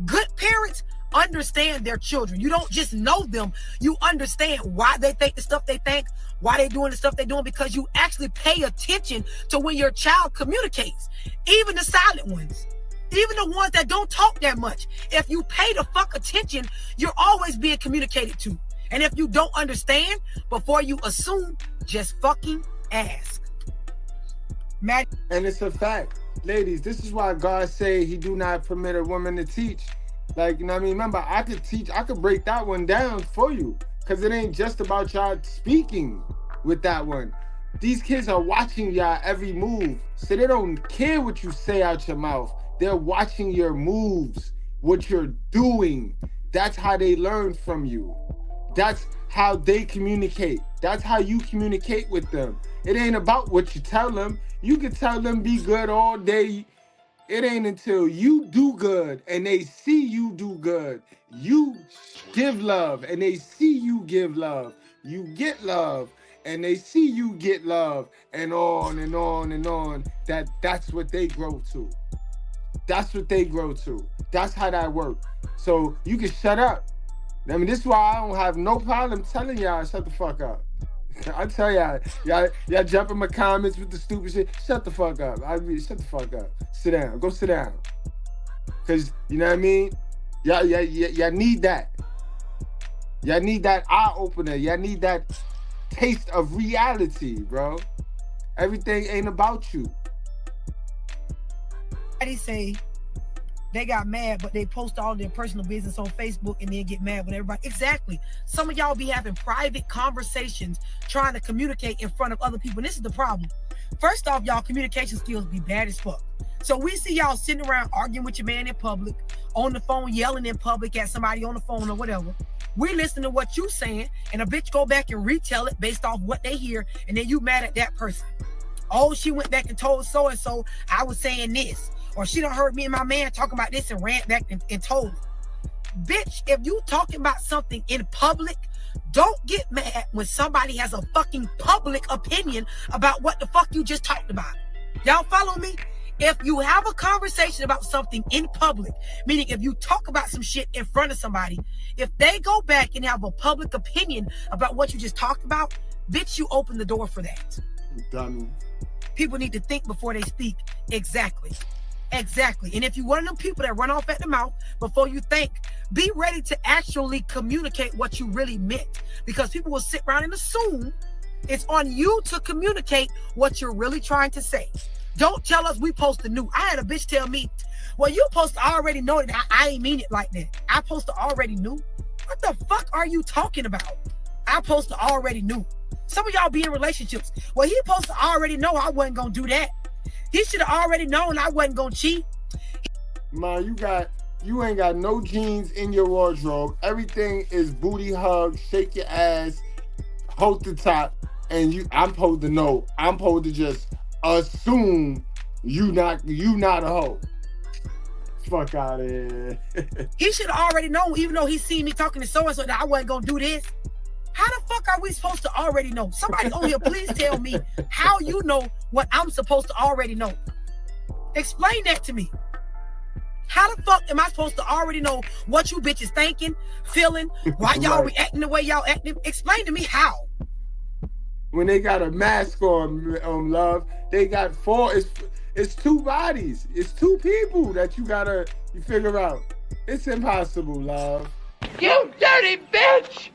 Good parents understand their children. You don't just know them. You understand why they think the stuff they think, why they doing the stuff they're doing, because you actually pay attention to when your child communicates. Even the silent ones. Even the ones that don't talk that much. If you pay the fuck attention, you're always being communicated to. And if you don't understand, before you assume, just fucking ask.
And it's a fact. Ladies, this is why God say he do not permit a woman to teach. Like, you know what I mean? Remember, I could teach, I could break that one down for you. Because it ain't just about y'all speaking with that one. These kids are watching y'all every move. So they don't care what you say out your mouth. They're watching your moves, what you're doing. That's how they learn from you. That's how they communicate. That's how you communicate with them. It ain't about what you tell them. You can tell them be good all day. It ain't until you do good and they see you do good. You give love and they see you give love. You get love and they see you get love, and on and on and on. That's what they grow to. That's what they grow to. That's how that works. So you can shut up. I mean, this is why I don't have no problem telling y'all shut the fuck up. I tell y'all jump in my comments with the stupid shit. Shut the fuck up. I mean, shut the fuck up. Sit down. Go sit down. Cause you know what I mean? Y'all need that. Y'all need that eye opener. Y'all need that taste of reality, bro. Everything ain't about you.
They say they got mad, but they post all their personal business on Facebook and then get mad with everybody. Exactly. Some of y'all be having private conversations trying to communicate in front of other people. And this is the problem. First off, y'all communication skills be bad as fuck. So we see y'all sitting around arguing with your man in public, on the phone, yelling in public at somebody on the phone or whatever. We listen to what you saying, and a bitch go back and retell it based off what they hear, and then you mad at that person. Oh, she went back and told so-and-so I was saying this. Or she done heard me and my man talking about this and ran back and told it. Bitch, if you talking about something in public, don't get mad when somebody has a fucking public opinion about what the fuck you just talked about. Y'all follow me? If you have a conversation about something in public, meaning if you talk about some shit in front of somebody, if they go back and have a public opinion about what you just talked about, bitch, you open the door for that.
Dummy.
People need to think before they speak. Exactly. And if you one of them people that run off at the mouth before you think, be ready to actually communicate what you really meant. Because people will sit around and assume it's on you to communicate what you're really trying to say. Don't tell us we supposed to knew. I had a bitch tell me, well, you supposed to already know that I ain't mean it like that. I supposed to already knew. What the fuck are you talking about? I supposed to already knew. Some of y'all be in relationships. Well, he supposed to already know I wasn't going to do that. He should have already known I wasn't going to cheat.
Ma, you got You ain't got no jeans in your wardrobe. Everything is booty hug, shake your ass, hold the top, and I'm supposed to know. I'm supposed to just assume you not a hoe. Fuck out of here.
He should have already known, even though he seen me talking to so-and-so, that I wasn't gonna do this. How the fuck are we supposed to already know? Somebody on here, please tell me how you know what I'm supposed to already know. Explain that to me. How the fuck am I supposed to already know what you bitches thinking, feeling, why y'all reacting the way y'all acting? Explain to me how.
When they got a mask on, love, they got it's two bodies. It's two people that you figure out. It's impossible, love.
You dirty bitch!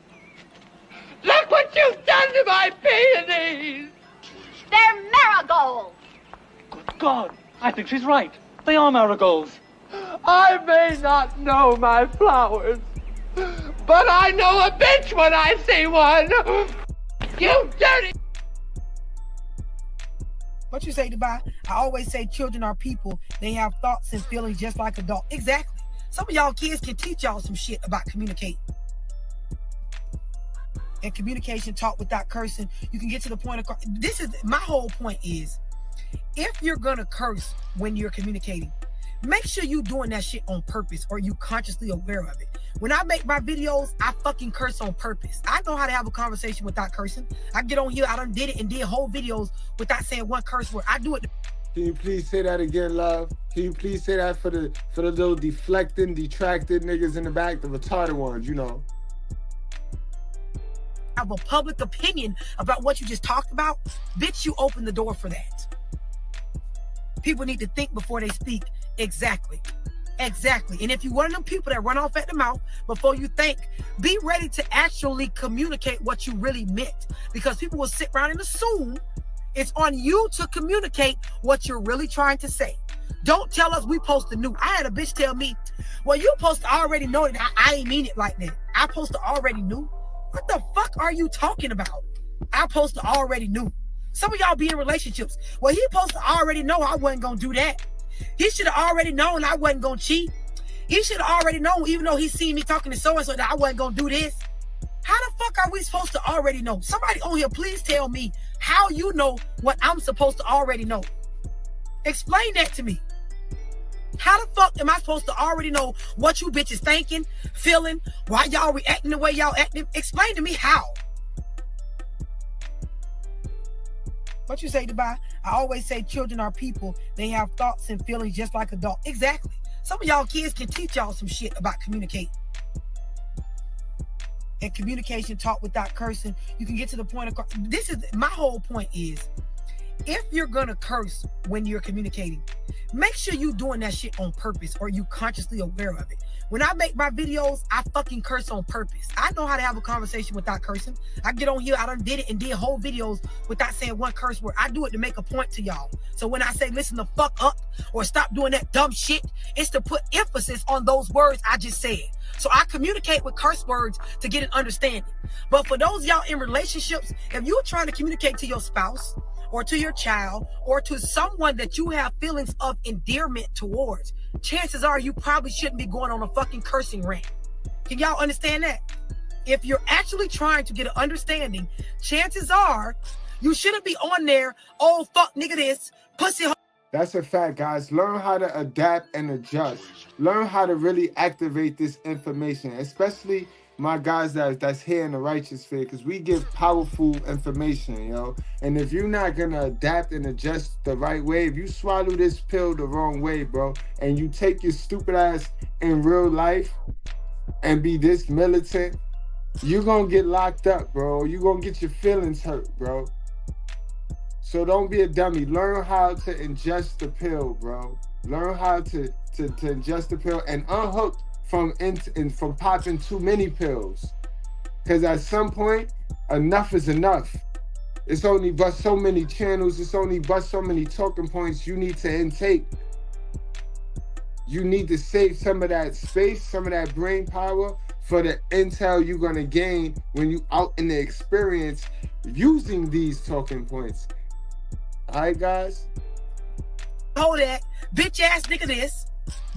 Look what you've done to my peonies!
They're marigolds!
Good God, I think she's right. They are marigolds.
I may not know my flowers, but I know a bitch when I see one! You dirty...
What you say, Dubai? I always say children are people. They have thoughts and feelings just like adults. Exactly. Some of y'all kids can teach y'all some shit about communicating. And communication taught without cursing. You can get to the point of... This is... My whole point is, if you're going to curse when you're communicating, make sure you're doing that shit on purpose or you consciously aware of it. When I make my videos, I fucking curse on purpose. I know how to have a conversation without cursing. I get on here, I done did it and did whole videos without saying one curse word. I do it.
Can you please say that again, love? Can you please say that for the little deflecting, detracted niggas in the back, the retarded ones, you know?
Have a public opinion about what you just talked about, bitch, you open the door for that. People need to think before they speak. Exactly. And if you're one of them people that run off at the mouth before you think, be ready to actually communicate what you really meant. Because people will sit around and assume it's on you to communicate what you're really trying to say. Don't tell us we supposed to know. I had a bitch tell me, well, you supposed to already know that I ain't mean it like that. I supposed to already knew. What the fuck are you talking about? I supposed to already knew. Some of y'all be in relationships. Well, he supposed to already know I wasn't gonna do that. He should have already known I wasn't gonna cheat. He should have already known, even though he seen me talking to so-and-so, that I wasn't gonna do this. How the fuck are we supposed to already know? Somebody on here, please tell me how you know what I'm supposed to already know. Explain that to me. How the fuck am I supposed to already know what you bitches thinking, feeling, why y'all reacting the way y'all acting? Explain to me how. What you say, Dubai? I always say children are people. They have thoughts and feelings just like adults. Exactly. Some of y'all kids can teach y'all some shit about communicating. And communication taught without cursing. You can get to the point of... This is... My whole point is, if you're going to curse when you're communicating, make sure you're doing that shit on purpose or you consciously aware of it. When I make my videos, I fucking curse on purpose. I know how to have a conversation without cursing. I get on here, I done did it and did whole videos without saying one curse word. I do it to make a point to y'all. So when I say listen the fuck up or stop doing that dumb shit, it's to put emphasis on those words I just said. So I communicate with curse words to get an understanding. But for those y'all in relationships, if you're trying to communicate to your spouse or to your child or to someone that you have feelings of endearment towards, chances are you probably shouldn't be going on a fucking cursing rant. Can y'all understand that? If you're actually trying to get an understanding, chances are you shouldn't be on there, oh fuck nigga this, pussy.
That's a fact, guys. Learn how to adapt and adjust. Learn how to really activate this information, especially my guys that's here in the righteous faith, because we give powerful information, yo. And if you're not gonna adapt and adjust the right way, if you swallow this pill the wrong way, bro, and you take your stupid ass in real life and be this militant, you're gonna get locked up, bro. You're gonna get your feelings hurt, bro. So don't be a dummy. Learn how to ingest the pill, bro. Learn how to ingest the pill and unhook from popping too many pills. Because at some point, enough is enough. It's only but so many channels. It's only but so many talking points you need to intake. You need to save some of that space, some of that brain power for the intel you're going to gain when you out in the experience using these talking points. All right, guys?
Hold that. Bitch ass nigga this.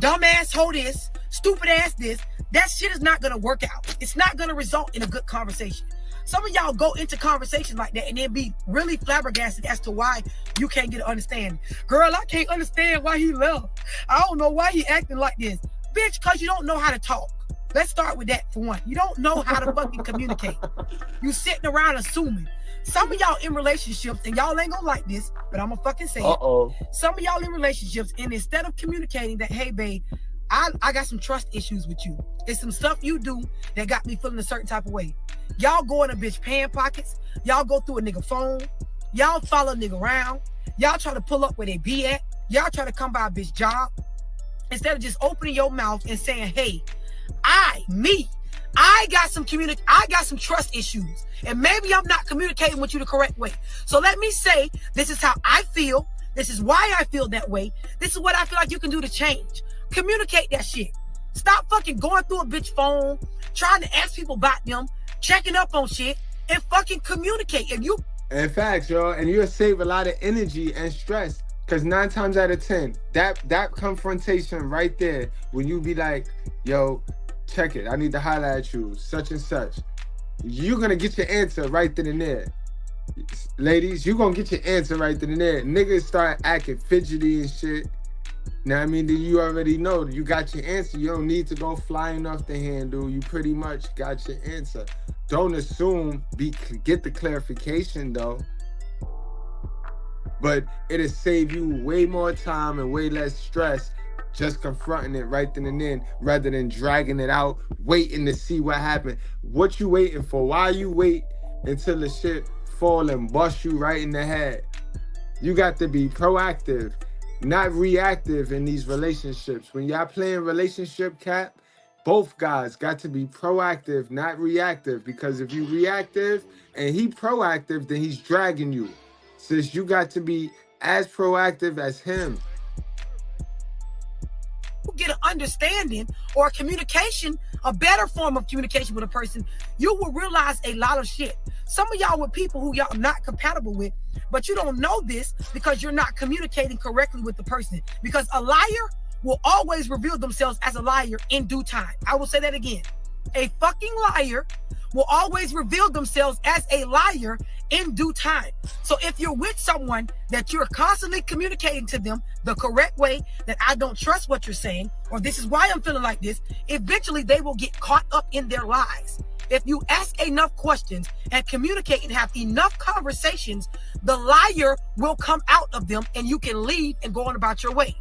dumbass hoe this, stupid ass this. That shit is not gonna work out. It's not gonna result in a good conversation. Some of y'all go into conversations like that and then be really flabbergasted as to why you can't get an understanding. Girl, I can't understand why he left. I don't know why he acting like this. Bitch, because you don't know how to talk. Let's start with that for one. You don't know how to fucking communicate. You sitting around assuming. Some of y'all in relationships, and y'all ain't gonna like this, but I'm gonna fucking say it. Some of y'all in relationships, and instead of communicating that, hey, babe, I got some trust issues with you. It's some stuff you do that got me feeling a certain type of way. Y'all go in a bitch pan pockets. Y'all go through a nigga phone. Y'all follow a nigga around. Y'all try to pull up where they be at. Y'all try to come by a bitch job. Instead of just opening your mouth and saying, hey, I got some trust issues. And maybe I'm not communicating with you the correct way. So let me say, this is how I feel. This is why I feel that way. This is what I feel like you can do to change. Communicate that shit. Stop fucking going through a bitch phone, trying to ask people about them, checking up on shit, and fucking communicate. And you...
In fact, y'all, and you'll save a lot of energy and stress. Because 9 times out of 10, that confrontation right there, when you be like, yo, check it, I need to highlight at you, such and such. You're going to get your answer right then and there. Ladies, you're going to get your answer right then and there. Niggas start acting fidgety and shit. Now, I mean, you already know you got your answer. You don't need to go flying off the handle. You pretty much got your answer. Don't assume, get the clarification though. But it'll save you way more time and way less stress just confronting it right then and then rather than dragging it out, waiting to see what happened. What you waiting for? Why you wait until the shit fall and bust you right in the head? You got to be proactive, not reactive in these relationships. When y'all playing relationship cap, both guys got to be proactive, not reactive. Because if you reactive and he proactive, then he's dragging you. Sis, you got to be as proactive as him.
Get an understanding or a communication, a better form of communication with a person, you will realize a lot of shit. Some of y'all with people who y'all not compatible with, but you don't know this because you're not communicating correctly with the person. Because a liar will always reveal themselves as a liar in due time. I will say that again. A fucking liar will always reveal themselves as a liar in due time. So if you're with someone that you're constantly communicating to them the correct way, that I don't trust what you're saying, or this is why I'm feeling like this, eventually they will get caught up in their lies. If you ask enough questions and communicate and have enough conversations, the liar will come out of them and you can leave and go on about your way.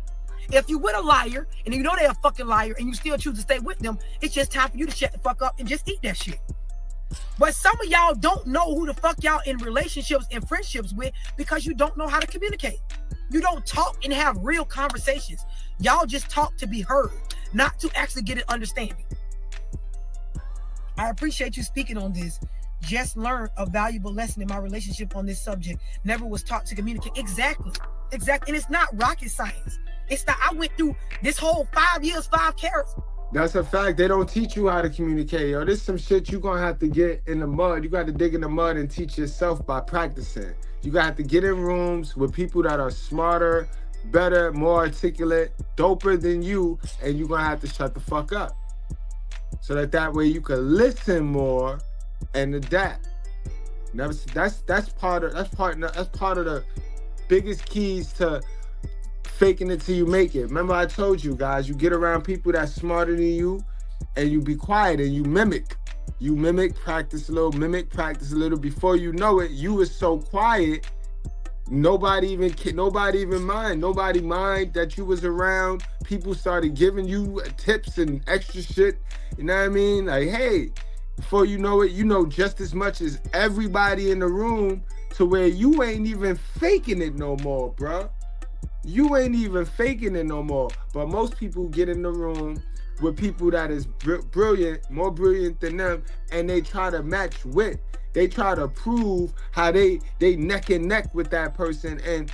If you with a liar and you know they're a fucking liar and you still choose to stay with them, it's just time for you to shut the fuck up and just eat that shit. But some of y'all don't know who the fuck y'all in relationships and friendships with because you don't know how to communicate. You don't talk and have real conversations. Y'all just talk to be heard, not to actually get an understanding. I appreciate you speaking on this. Just learned a valuable lesson in my relationship on this subject. Never was taught to communicate. Exactly. And it's not rocket science. It's not, I went through this whole 5 years, 5 carats.
That's a fact. They don't teach you how to communicate, yo. This some shit you gonna have to get in the mud. You got to dig in the mud and teach yourself by practicing. You got to get in rooms with people that are smarter, better, more articulate, doper than you, and you're gonna have to shut the fuck up. So that way you can listen more and adapt. Now, that's part of the biggest keys to faking it till you make it. Remember I told you guys, you get around people that's smarter than you and you be quiet and you mimic. You mimic, practice a little, Before you know it, you was so quiet, nobody mind that you was around. People started giving you tips and extra shit. You know what I mean? Like, hey, before you know it, you know just as much as everybody in the room, to where you ain't even faking it no more, bruh. You ain't even faking it no more. But most people get in the room with people that is brilliant, more brilliant than them, and they try to match wit. They try to prove how they neck and neck with that person, and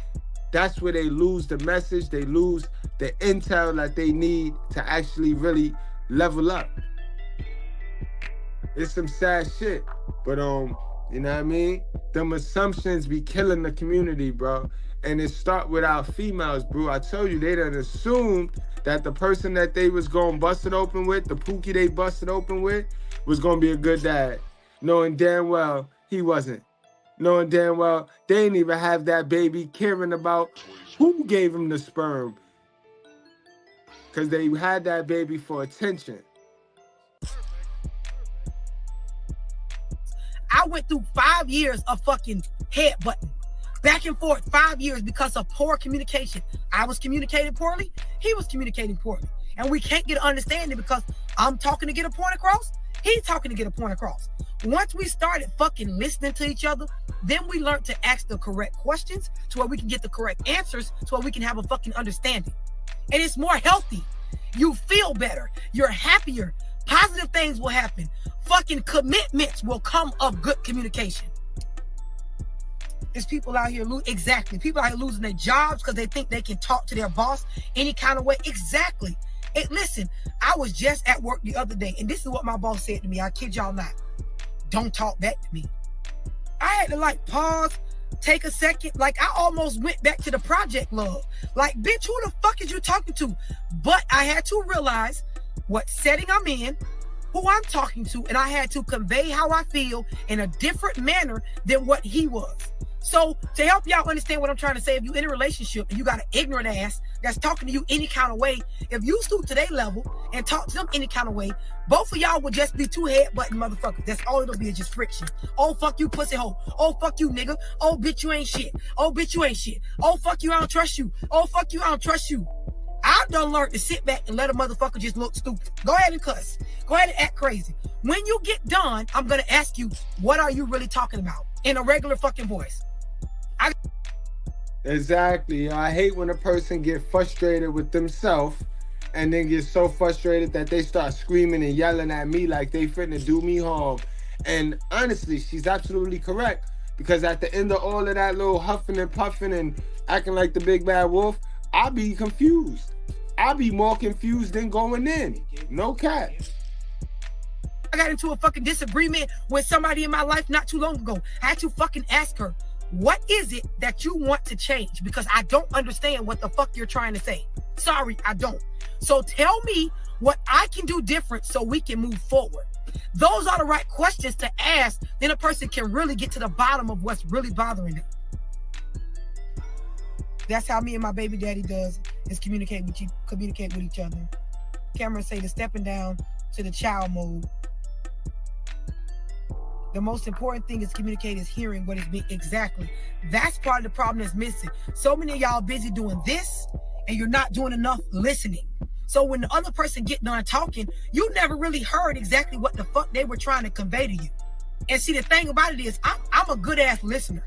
that's where they lose the message. They lose the intel that they need to actually really level up. It's some sad shit, but you know what I mean? Them assumptions be killing the community, bro. And it start with our females, bro. I told you, they done assumed that the person that they was going to bust it open with, the pookie they busted open with, was going to be a good dad. Knowing damn well he wasn't. Knowing damn well they didn't even have that baby caring about who gave him the sperm. Because they had that baby for attention.
I went through 5 years of fucking headbutting. Back and forth 5 years because of poor communication. I was communicating poorly. He was communicating poorly. And we can't get an understanding because I'm talking to get a point across. He's talking to get a point across. Once we started fucking listening to each other, then we learned to ask the correct questions to where we can get the correct answers to where we can have a fucking understanding. And it's more healthy. You feel better. You're happier. Positive things will happen. Fucking commitments will come of good communication. There's people out here people out here losing their jobs because they think they can talk to their boss any kind of way. Exactly. Listen, I was just at work the other day, and this is what my boss said to me. I kid y'all not. Don't talk back to me. I had to pause, take a second. I almost went back to the project love. Bitch, who the fuck is you talking to? But I had to realize what setting I'm in, who I'm talking to, and I had to convey how I feel in a different manner than what he was. So to help y'all understand what I'm trying to say, if you in a relationship and you got an ignorant ass that's talking to you any kind of way, if you stoop to their level and talk to them any kind of way, both of y'all would just be two headbutting motherfuckers. That's all it'll be, is just friction. Oh, fuck you, pussy hoe. Oh, fuck you, nigga. Oh, bitch, you ain't shit. Oh, bitch, you ain't shit. Oh, fuck you, I don't trust you. Oh, fuck you, I don't trust you. I've done learned to sit back and let a motherfucker just look stupid. Go ahead and cuss. Go ahead and act crazy. When you get done, I'm going to ask you, what are you really talking about? In a regular fucking voice.
Exactly. I hate when a person get frustrated with themselves and then get so frustrated that they start screaming and yelling at me like they finna do me harm. And honestly, she's absolutely correct, because at the end of all of that little huffing and puffing and acting like the big bad wolf, I'll be confused. I'll be more confused than going in. No cap.
I got into a fucking disagreement with somebody in my life not too long ago. I had to fucking ask her, what is it that you want to change? Because I don't understand what the fuck you're trying to say. Sorry, I don't. So tell me what I can do different so we can move forward. Those are the right questions to ask. Then a person can really get to the bottom of what's really bothering them. That's how me and my baby daddy does, is communicate with each other. Cameron say the stepping down to the child mode. The most important thing is communicate, is hearing what is being exactly. That's part of the problem that's missing. So many of y'all busy doing this and you're not doing enough listening. So when the other person get done talking, you never really heard exactly what the fuck they were trying to convey to you. And see, the thing about it is, I'm a good ass listener.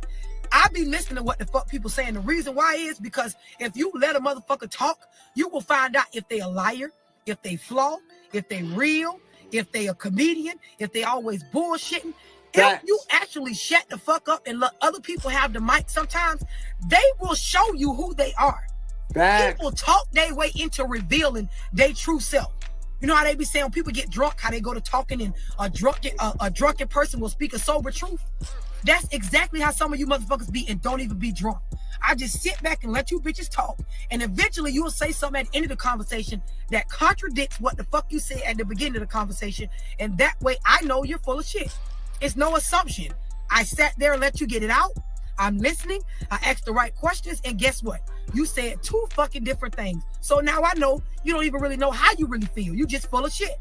I be listening to what the fuck people saying. The reason why is because if you let a motherfucker talk, you will find out if they a liar, if they flaw, if they real, if they a comedian, if they always bullshitting. If you actually shut the fuck up and let other people have the mic sometimes, they will show you who they are. People talk their way into revealing their true self. You know how they be saying when people get drunk, how they go to talking and a drunken person will speak a sober truth? That's exactly how some of you motherfuckers be and don't even be drunk. I just sit back and let you bitches talk, and eventually you will say something at the end of the conversation that contradicts what the fuck you said at the beginning of the conversation, and that way I know you're full of shit. It's no assumption. I sat there and let you get it out. I'm listening. I asked the right questions, and guess what? You said two fucking different things. So now I know you don't even really know how you really feel. You just full of shit.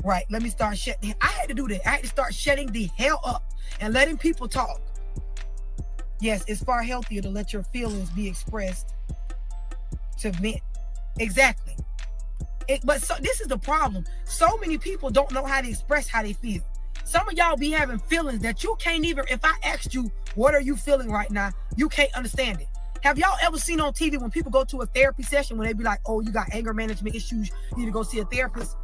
Right, let me start shutting. I had to do that. I had to start shutting the hell up and letting people talk. Yes, it's far healthier to let your feelings be expressed, to vent. Exactly. But this is the problem. So many people don't know how to express how they feel. Some of y'all be having feelings that you can't even, if I asked you, what are you feeling right now? You can't understand it. Have y'all ever seen on TV when people go to a therapy session when they be like, oh, you got anger management issues, you need to go see a therapist?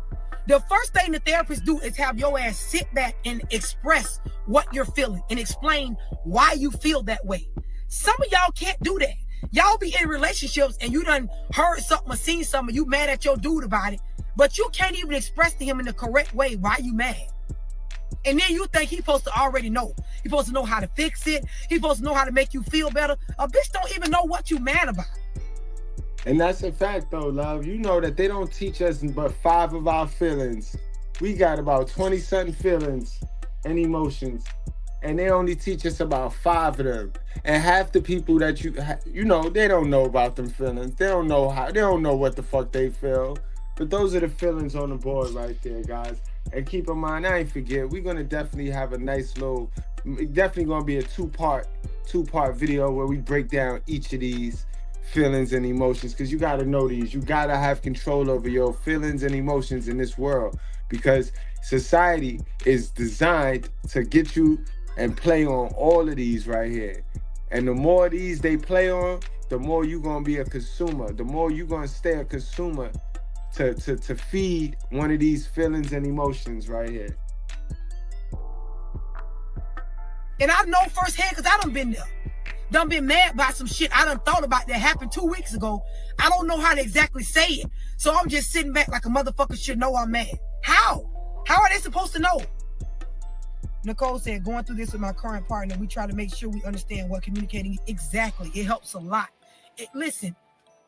The first thing the therapists do is have your ass sit back and express what you're feeling and explain why you feel that way. Some of y'all can't do that. Y'all be in relationships and you done heard something or seen something, you mad at your dude about it, but you can't even express to him in the correct way why you mad. And then you think he's supposed to already know. He's supposed to know how to fix it. He's supposed to know how to make you feel better. A bitch don't even know what you mad about.
And that's a fact though, love. You know that they don't teach us but 5 of our feelings. We got about 20-something feelings and emotions. And they only teach us about 5 of them. And half the people that you know, they don't know about them feelings. They don't know what the fuck they feel. But those are the feelings on the board right there, guys. And keep in mind, I ain't forget, we're gonna definitely have a nice little, definitely gonna be a two-part video where we break down each of these feelings and emotions, because you gotta know these. You gotta have control over your feelings and emotions in this world, because society is designed to get you and play on all of these right here. And the more of these they play on, the more you're gonna be a consumer, the more you're gonna stay a consumer to feed one of these feelings and emotions right here.
And I know firsthand, because I done been there. Done been mad by some shit I done thought about that happened 2 weeks ago. I don't know how to exactly say it. So I'm just sitting back like a motherfucker should know I'm mad. How? How are they supposed to know? Nicole said, going through this with my current partner, we try to make sure we understand what communicating is. Exactly. It helps a lot. Listen,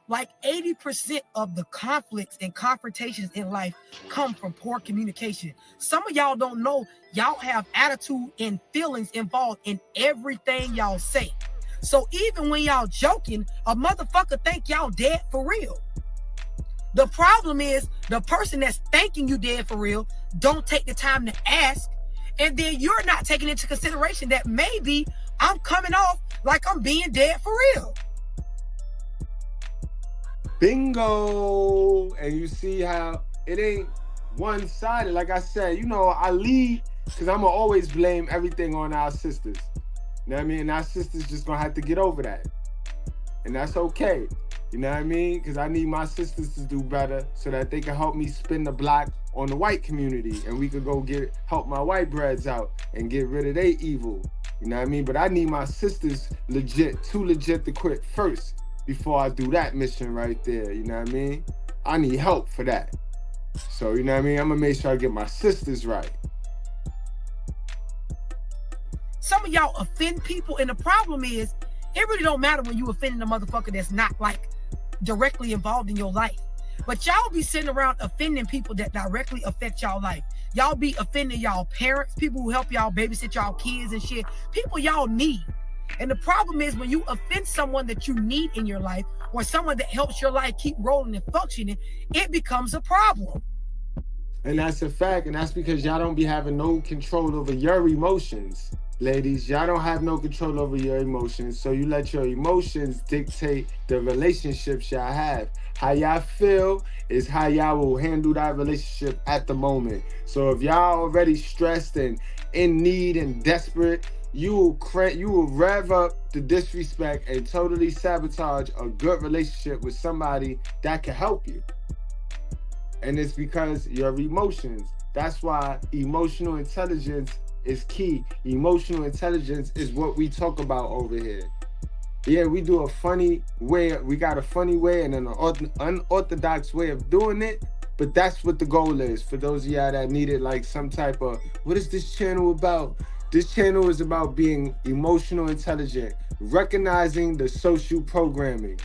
like 80% of the conflicts and confrontations in life come from poor communication. Some of y'all don't know, y'all have attitude and feelings involved in everything y'all say. So even when y'all joking, a motherfucker think y'all dead for real. The problem is the person that's thinking you dead for real don't take the time to ask, and then you're not taking into consideration that maybe I'm coming off like I'm being dead for real.
Bingo! And you see how it ain't one-sided. Like I said, you know, I lead because I'm going to always blame everything on our sisters. You know what I mean? And our sisters just going to have to get over that. And that's okay. You know what I mean? Because I need my sisters to do better so that they can help me spin the block on the white community. And we could go help my white breads out and get rid of their evil. You know what I mean? But I need my sisters too legit to quit first before I do that mission right there. You know what I mean? I need help for that. So, you know what I mean? I'm going to make sure I get my sisters right.
Some of y'all offend people, and the problem is, it really don't matter when you offending a motherfucker that's not like directly involved in your life. But y'all be sitting around offending people that directly affect y'all life. Y'all be offending y'all parents, people who help y'all babysit y'all kids and shit, people y'all need. And the problem is when you offend someone that you need in your life, or someone that helps your life keep rolling and functioning, it becomes a problem.
And that's a fact, and that's because y'all don't be having no control over your emotions. Ladies, y'all don't have no control over your emotions, so you let your emotions dictate the relationships y'all have. How y'all feel is how y'all will handle that relationship at the moment. So if y'all already stressed and in need and desperate, you will rev up the disrespect and totally sabotage a good relationship with somebody that can help you. And it's because your emotions. That's why emotional intelligence is key. Emotional intelligence is what we talk about over here. Yeah, we do a funny way. We got a funny way and an unorthodox way of doing it. But that's what the goal is. For those of y'all that needed like some type of, what is this channel about? This channel is about being emotional intelligent, recognizing the social programming.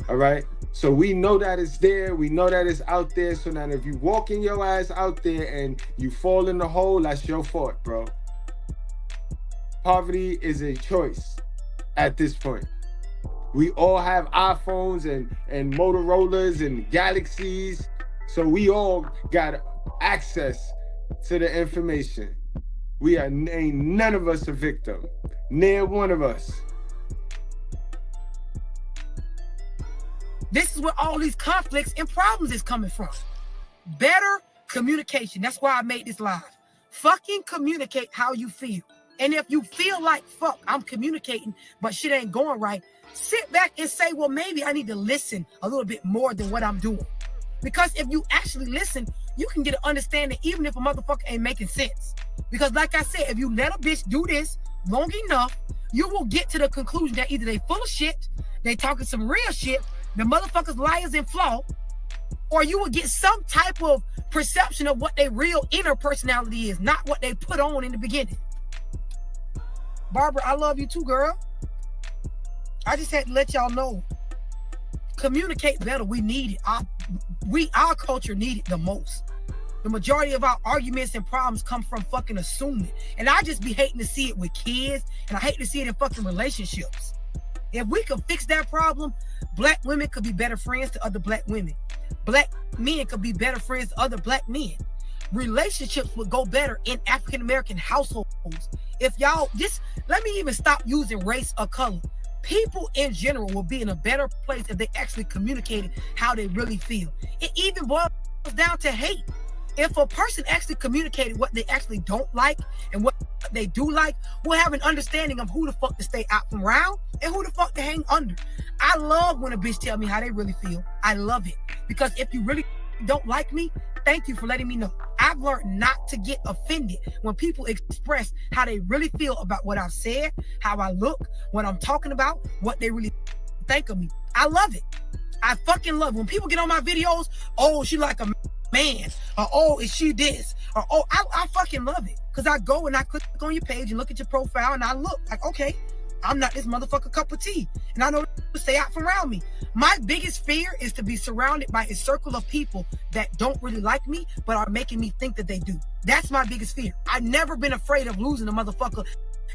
All right? So we know that it's there. We know that it's out there. So now if you walking your ass out there and you fall in the hole, that's your fault, bro. Poverty is a choice at this point. We all have iPhones and Motorola's and Galaxies. So we all got access to the information. Ain't none of us a victim. Near one of us.
This is where all these conflicts and problems is coming from. Better communication. That's why I made this live. Fucking communicate how you feel. And if you feel like, fuck, I'm communicating, but shit ain't going right, sit back and say, well, maybe I need to listen a little bit more than what I'm doing. Because if you actually listen, you can get an understanding even if a motherfucker ain't making sense. Because like I said, if you let a bitch do this long enough, you will get to the conclusion that either they full of shit, they talking some real shit, the motherfuckers liars and flaw, or you will get some type of perception of what their real inner personality is, not what they put on in the beginning. Barbara, I love you too, girl. I just had to let y'all know. Communicate better. We need it. Our culture need it the most. The majority of our arguments and problems come from fucking assuming. And I just be hating to see it with kids, and I hate to see it in fucking relationships. If we could fix that problem, black women could be better friends to other black women. Black men could be better friends to other black men. Relationships would go better in African American households. If y'all just let me even stop using race or color. People in general will be in a better place if they actually communicated how they really feel. It even boils down to hate. If a person actually communicated what they actually don't like and what they do like, we'll have an understanding of who the fuck to stay out from around and who the fuck to hang under. I love when a bitch tell me how they really feel. I love it. Because if you really don't like me, thank you for letting me know. I've learned not to get offended when people express how they really feel about what I've said, how I look, what I'm talking about, what they really think of me. I love it. I fucking love it. When people get on my videos, oh, she like a man, or oh, is she this, or oh, I fucking love it. Because I go and I click on your page and look at your profile and I look like, okay, I'm not this motherfucker cup of tea. And I know to stay out from around me. My biggest fear is to be surrounded by a circle of people that don't really like me, but are making me think that they do. That's my biggest fear. I've never been afraid of losing a motherfucker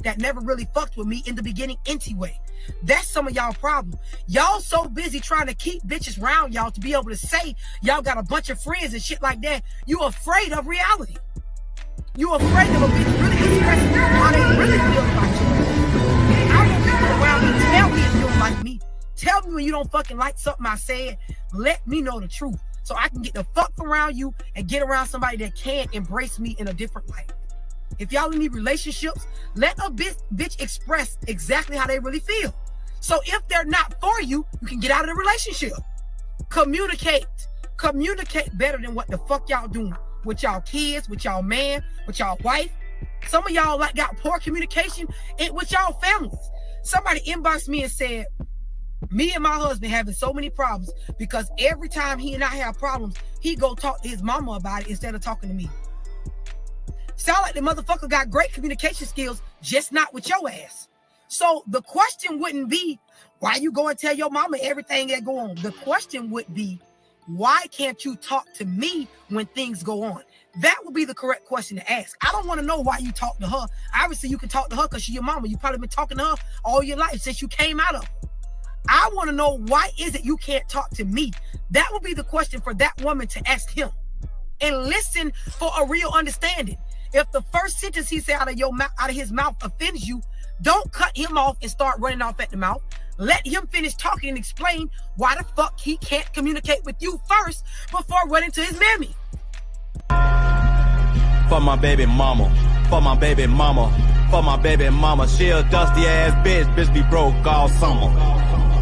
that never really fucked with me in the beginning anyway. That's some of y'all problem. Y'all so busy trying to keep bitches around y'all to be able to say y'all got a bunch of friends and shit like that. You afraid of reality. You afraid of a bitch really expressing how they really feel about you. I want people around me. Tell me if you don't like me. Tell me when you don't fucking like something I said. Let me know the truth so I can get the fuck around you and get around somebody that can embrace me in a different light. If y'all need relationships, let a bitch express exactly how they really feel. So if they're not for you, you can get out of the relationship. Communicate. Communicate better than what the fuck y'all doing with y'all kids, with y'all man, with y'all wife. Some of y'all like got poor communication with y'all families. Somebody inboxed me and said, me and my husband having so many problems because every time he and I have problems, he go talk to his mama about it instead of talking to me. Sound like the motherfucker got great communication skills, just not with your ass. So the question wouldn't be, why you go and tell your mama everything that go on? The question would be, why can't you talk to me when things go on? That would be the correct question to ask. I don't want to know why you talk to her. Obviously, you can talk to her because she's your mama. You've probably been talking to her all your life since you came out of her. I want to know, why is it you can't talk to me? That would be the question for that woman to ask him. And listen for a real understanding. If the first sentence he said out of his mouth offends you, don't cut him off and start running off at the mouth. Let him finish talking and explain why the fuck he can't communicate with you first before running to his mammy.
For my baby mama, for my baby mama, for my baby mama. She a dusty ass bitch be broke all summer.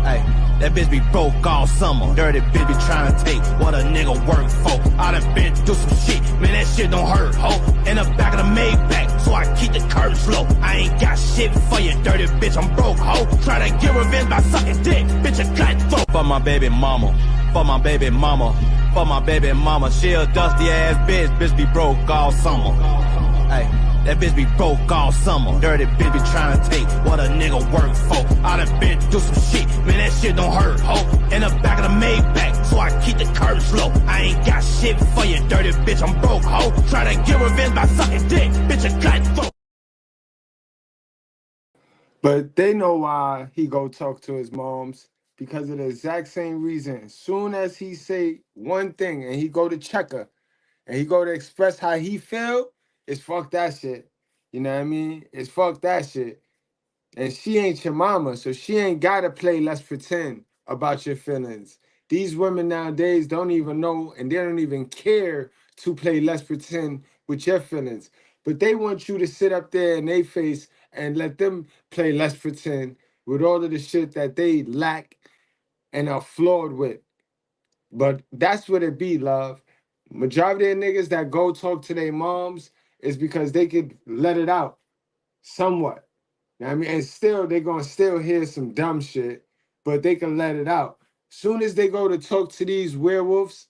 Hey, that bitch be broke all summer. Dirty bitch be trying to take what a nigga work for. I done been through some shit, man, that shit don't hurt, ho. In the back of the Maybach, so I keep the curtains low. I ain't got shit for you, dirty bitch, I'm broke, ho. Try to get revenge by sucking dick, bitch, a cutthroat. For my baby mama, for my baby mama, for my baby mama. She a dusty ass bitch be broke all summer. Hey, that bitch be broke all summer. Dirty bitch be trying to take what a nigga work for. I done been through some shit, man, that shit don't hurt, ho. In the back of the Maybach, so I keep the curtains low. I ain't got shit for you, dirty bitch, I'm broke, ho. Try to get revenge by sucking dick, bitch, a cutthroat.
But they know why he go talk to his moms, because of the exact same reason. As soon as he say one thing and he go to check her and he go to express how he feel, it's fuck that shit. You know what I mean? It's fuck that shit. And she ain't your mama, so she ain't gotta play let's pretend about your feelings. These women nowadays don't even know, and they don't even care to play let's pretend with your feelings. But they want you to sit up there in their face and let them play let's pretend with all of the shit that they lack and are flawed with. But that's what it be, love. Majority of niggas that go talk to their moms is because they could let it out somewhat. You know what I mean? And still, they're going to still hear some dumb shit, but they can let it out. Soon as they go to talk to these werewolves,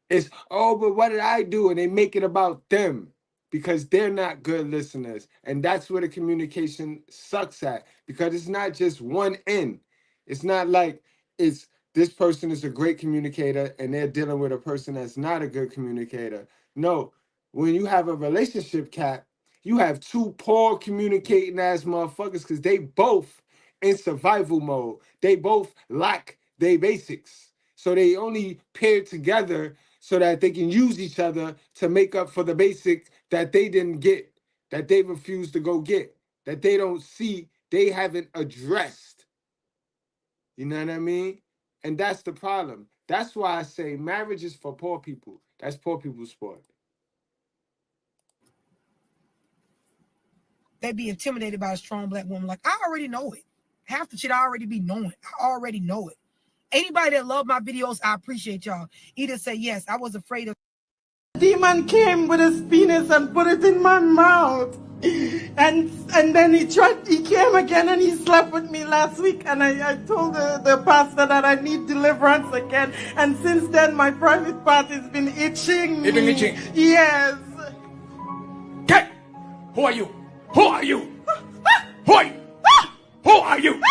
It's, oh, but what did I do? And they make it about them because they're not good listeners. And that's where the communication sucks at, because it's not just one end. It's not like it's this person is a great communicator and they're dealing with a person that's not a good communicator. No, when you have a relationship, Cap, you have two poor communicating ass motherfuckers because they both in survival mode. They both lack their basics. So they only pair together so that they can use each other to make up for the basic that they didn't get, that they refused to go get, that they don't see, they haven't addressed. You know what I mean? And that's the problem. That's why I say marriage is for poor people. That's poor people's sport.
They be intimidated by a strong black woman. Like, I already know it. Half the shit I already be knowing. I already know it. Anybody that love my videos, I appreciate y'all. Either say, yes, I was afraid of.
Demon came with his penis and put it in my mouth. And then he came again and he slept with me last week, and I told the pastor that I need deliverance again. And since then, my private part has been itching.
It's been itching?
Yes.
Okay. Who are you? Who are you? Who are you? Who are you?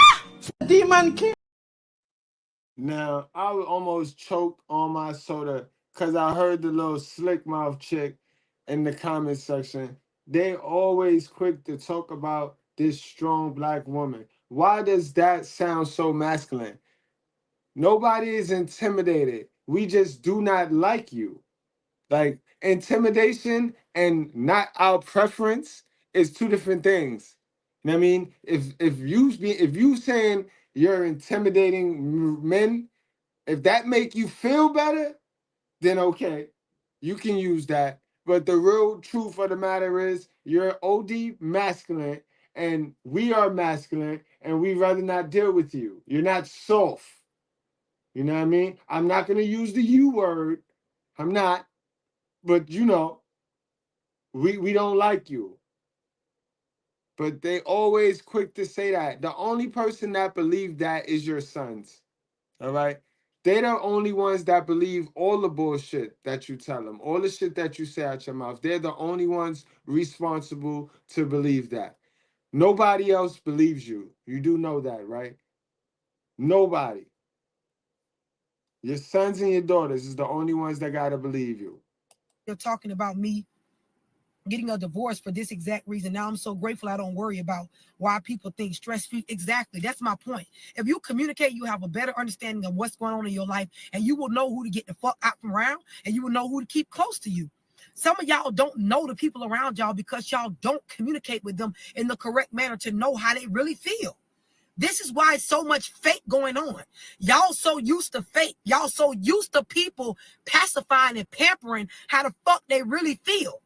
Demon came.
Now, I would almost choke on my soda because I heard the little slick mouth chick in the comment section. They always quick to talk about this strong black woman. Why does that sound so masculine? Nobody is intimidated. We just do not like you. Like, intimidation and not our preference is two different things. You know what I mean? If you saying you're intimidating men, if that make you feel better, then okay, you can use that. But the real truth of the matter is you're OD masculine and we are masculine and we rather not deal with you. You're not soft. You know what I mean? I'm not going to use the U word. I'm not. But you know, we don't like you. But they always quick to say that. The only person that believe that is your sons. All right? They're the only ones that believe all the bullshit that you tell them, all the shit that you say out your mouth. They're the only ones responsible to believe that. Nobody else believes you. You do know that, right? Nobody. Your sons and your daughters is the only ones that got to believe you.
They're talking about me getting a divorce for this exact reason. Now I'm so grateful I don't worry about why people think stress-free. Exactly. That's my point. If you communicate, you have a better understanding of what's going on in your life, and you will know who to get the fuck out from around, and you will know who to keep close to you. Some of y'all don't know the people around y'all because y'all don't communicate with them in the correct manner to know how they really feel. This is why so much fake going on. Y'all so used to fake. Y'all so used to people pacifying and pampering how the fuck they really feel,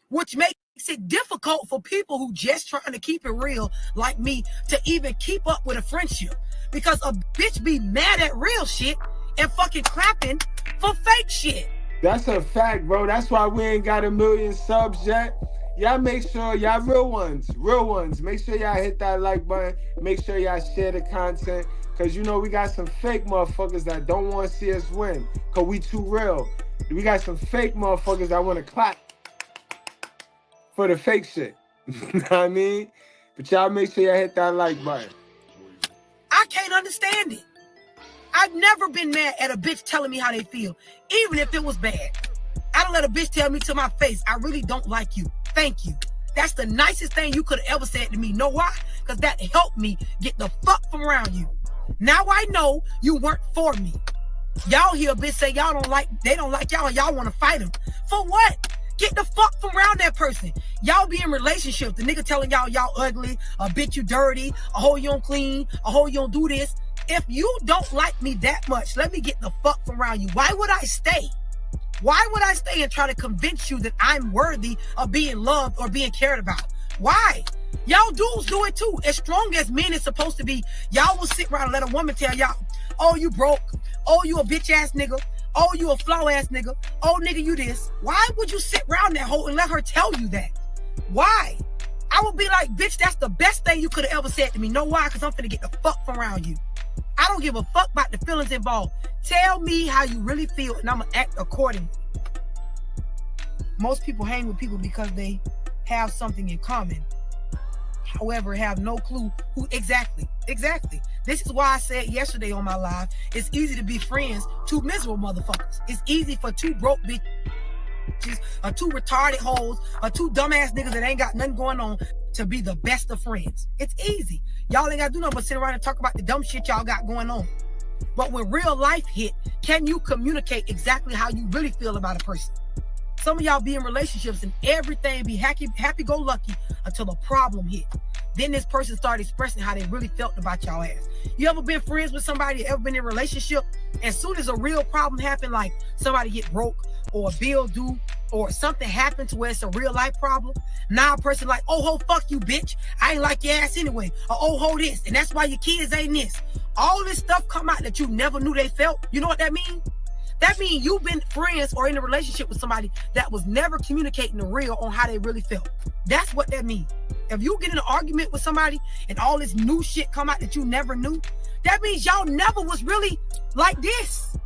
which makes it difficult for people who just trying to keep it real like me to even keep up with a friendship, because a bitch be mad at real shit and fucking clapping for fake shit.
That's a fact, bro. That's why we ain't got 1 million subs yet. Y'all make sure y'all real ones. Make sure y'all hit that like button. Make sure y'all share the content, because you know we got some fake motherfuckers that don't want to see us win because we too real. We got some fake motherfuckers that want to clap for the fake shit. You know what I mean? But y'all make sure y'all hit that like button.
I can't understand it. I've never been mad at a bitch telling me how they feel, even if it was bad. I don't let a bitch tell me to my face, I really don't like you. Thank you. That's the nicest thing you could have ever said to me. Know why? Because that helped me get the fuck from around you. Now I know you weren't for me. Y'all hear a bitch say they don't like y'all, and y'all want to fight them. For what? Get the fuck from around that person. Y'all be in relationships. The nigga telling y'all ugly, a bitch you dirty, a hoe you don't clean, a hoe you don't do this. If you don't like me that much, let me get the fuck from around you. Why would I stay? Why would I stay and try to convince you that I'm worthy of being loved or being cared about? Why? Y'all dudes do it too. As strong as men is supposed to be, y'all will sit around and let a woman tell y'all, oh, you broke. Oh, you a bitch ass nigga. Oh, you a flaw ass nigga. Oh, nigga, you this. Why would you sit around that hoe and let her tell you that? Why? I would be like, bitch, that's the best thing you could have ever said to me. Know why? Because I'm finna get the fuck from around you. I don't give a fuck about the feelings involved. Tell me how you really feel, and I'm going to act accordingly. Most people hang with people because they have something in common. However, have no clue who exactly. This is why I said yesterday on my live, it's easy to be friends to miserable motherfuckers. It's easy for two broke bitches, or two retarded hoes, or two dumbass niggas that ain't got nothing going on to be the best of friends. It's easy. Y'all ain't got to do nothing but sit around and talk about the dumb shit y'all got going on. But when real life hit, can you communicate exactly how you really feel about a person? Some of y'all be in relationships and everything be happy-go-lucky until a problem hit. Then this person started expressing how they really felt about y'all ass. You ever been friends with somebody, ever been in a relationship? As soon as a real problem happened, like somebody get broke or a bill due or something happened to where it's a real life problem, now a person like, oh, ho, fuck you, bitch. I ain't like your ass anyway. Or, oh, ho, this. And that's why your kids ain't this. All this stuff come out that you never knew they felt. You know what that means? That means you've been friends or in a relationship with somebody that was never communicating the real on how they really felt. That's what that means. If you get in an argument with somebody and all this new shit come out that you never knew, that means y'all never was really like this.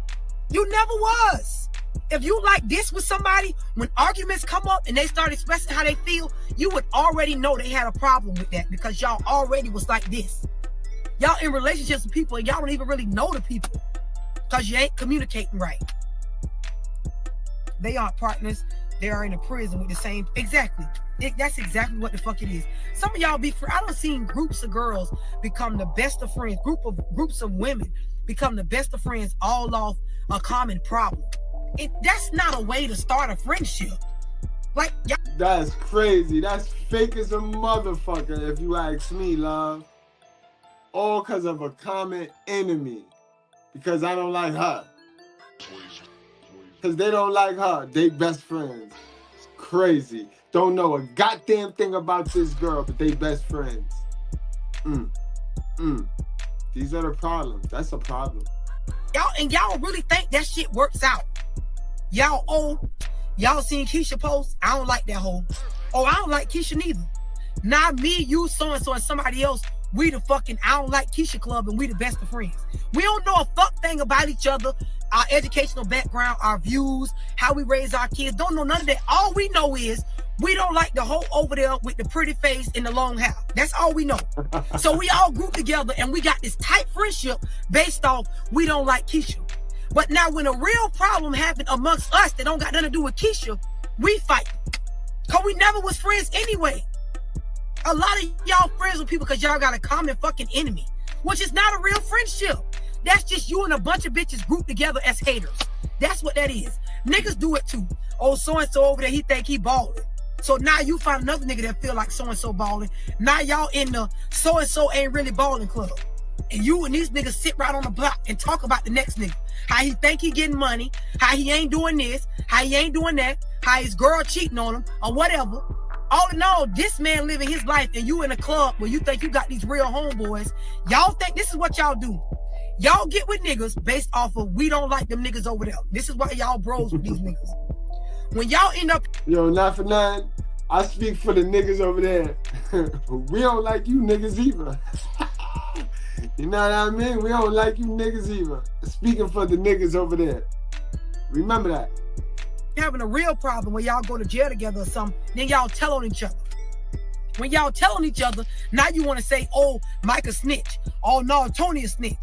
You never was. If you like this with somebody, when arguments come up and they start expressing how they feel, you would already know they had a problem with that because y'all already was like this. Y'all in relationships with people and y'all don't even really know the people because you ain't communicating right. They aren't partners. They are in a prison with the same. Exactly. That's exactly what the fuck it is. Some of y'all I done seen groups of girls become the best of friends. Groups of women become the best of friends all off a common problem. That's not a way to start a friendship. Like,
that's crazy. That's fake as a motherfucker, if you ask me, love. All because of a common enemy. Because I don't like her. Because they don't like her. They best friends. It's crazy. Don't know a goddamn thing about this girl, but they best friends. These are the problems. That's a problem.
Y'all really think that shit works out. Y'all seen Keisha post? I don't like that hoe. Oh, I don't like Keisha neither. Not me, you, so-and-so, and somebody else. We the fucking I don't like Keisha club and we the best of friends. We don't know a fuck thing about each other, our educational background, our views, how we raise our kids. Don't know none of that. All we know is we don't like the hoe over there with the pretty face and the long hair. That's all we know. So we all group together and we got this tight friendship based off we don't like Keisha. But now when a real problem happened amongst us that don't got nothing to do with Keisha, we fight. Because we never was friends anyway. A lot of y'all friends with people because y'all got a common fucking enemy, which is not a real friendship. That's just you and a bunch of bitches grouped together as haters. That's what that is. Niggas do it too. Oh, so-and-so over there, he think he balling. So now you find another nigga that feel like so-and-so balling. Now y'all in the so-and-so ain't really balling club. And you and these niggas sit right on the block and talk about the next nigga. How he think he getting money, how he ain't doing this, how he ain't doing that, how his girl cheating on him, or whatever. All in all, this man living his life and you in a club where you think you got these real homeboys. Y'all think this is what y'all do. Y'all get with niggas based off of we don't like them niggas over there. This is why y'all bros with these niggas. When y'all end up...
Yo, not for nothing. I speak for the niggas over there. We don't like you niggas either. You know what I mean? We don't like you niggas either. Speaking for the niggas over there. Remember that.
Having a real problem when y'all go to jail together or something, then y'all tell on each other. When y'all tell on each other, now you want to say, oh, Mike a snitch. Oh, no, Tony a snitch.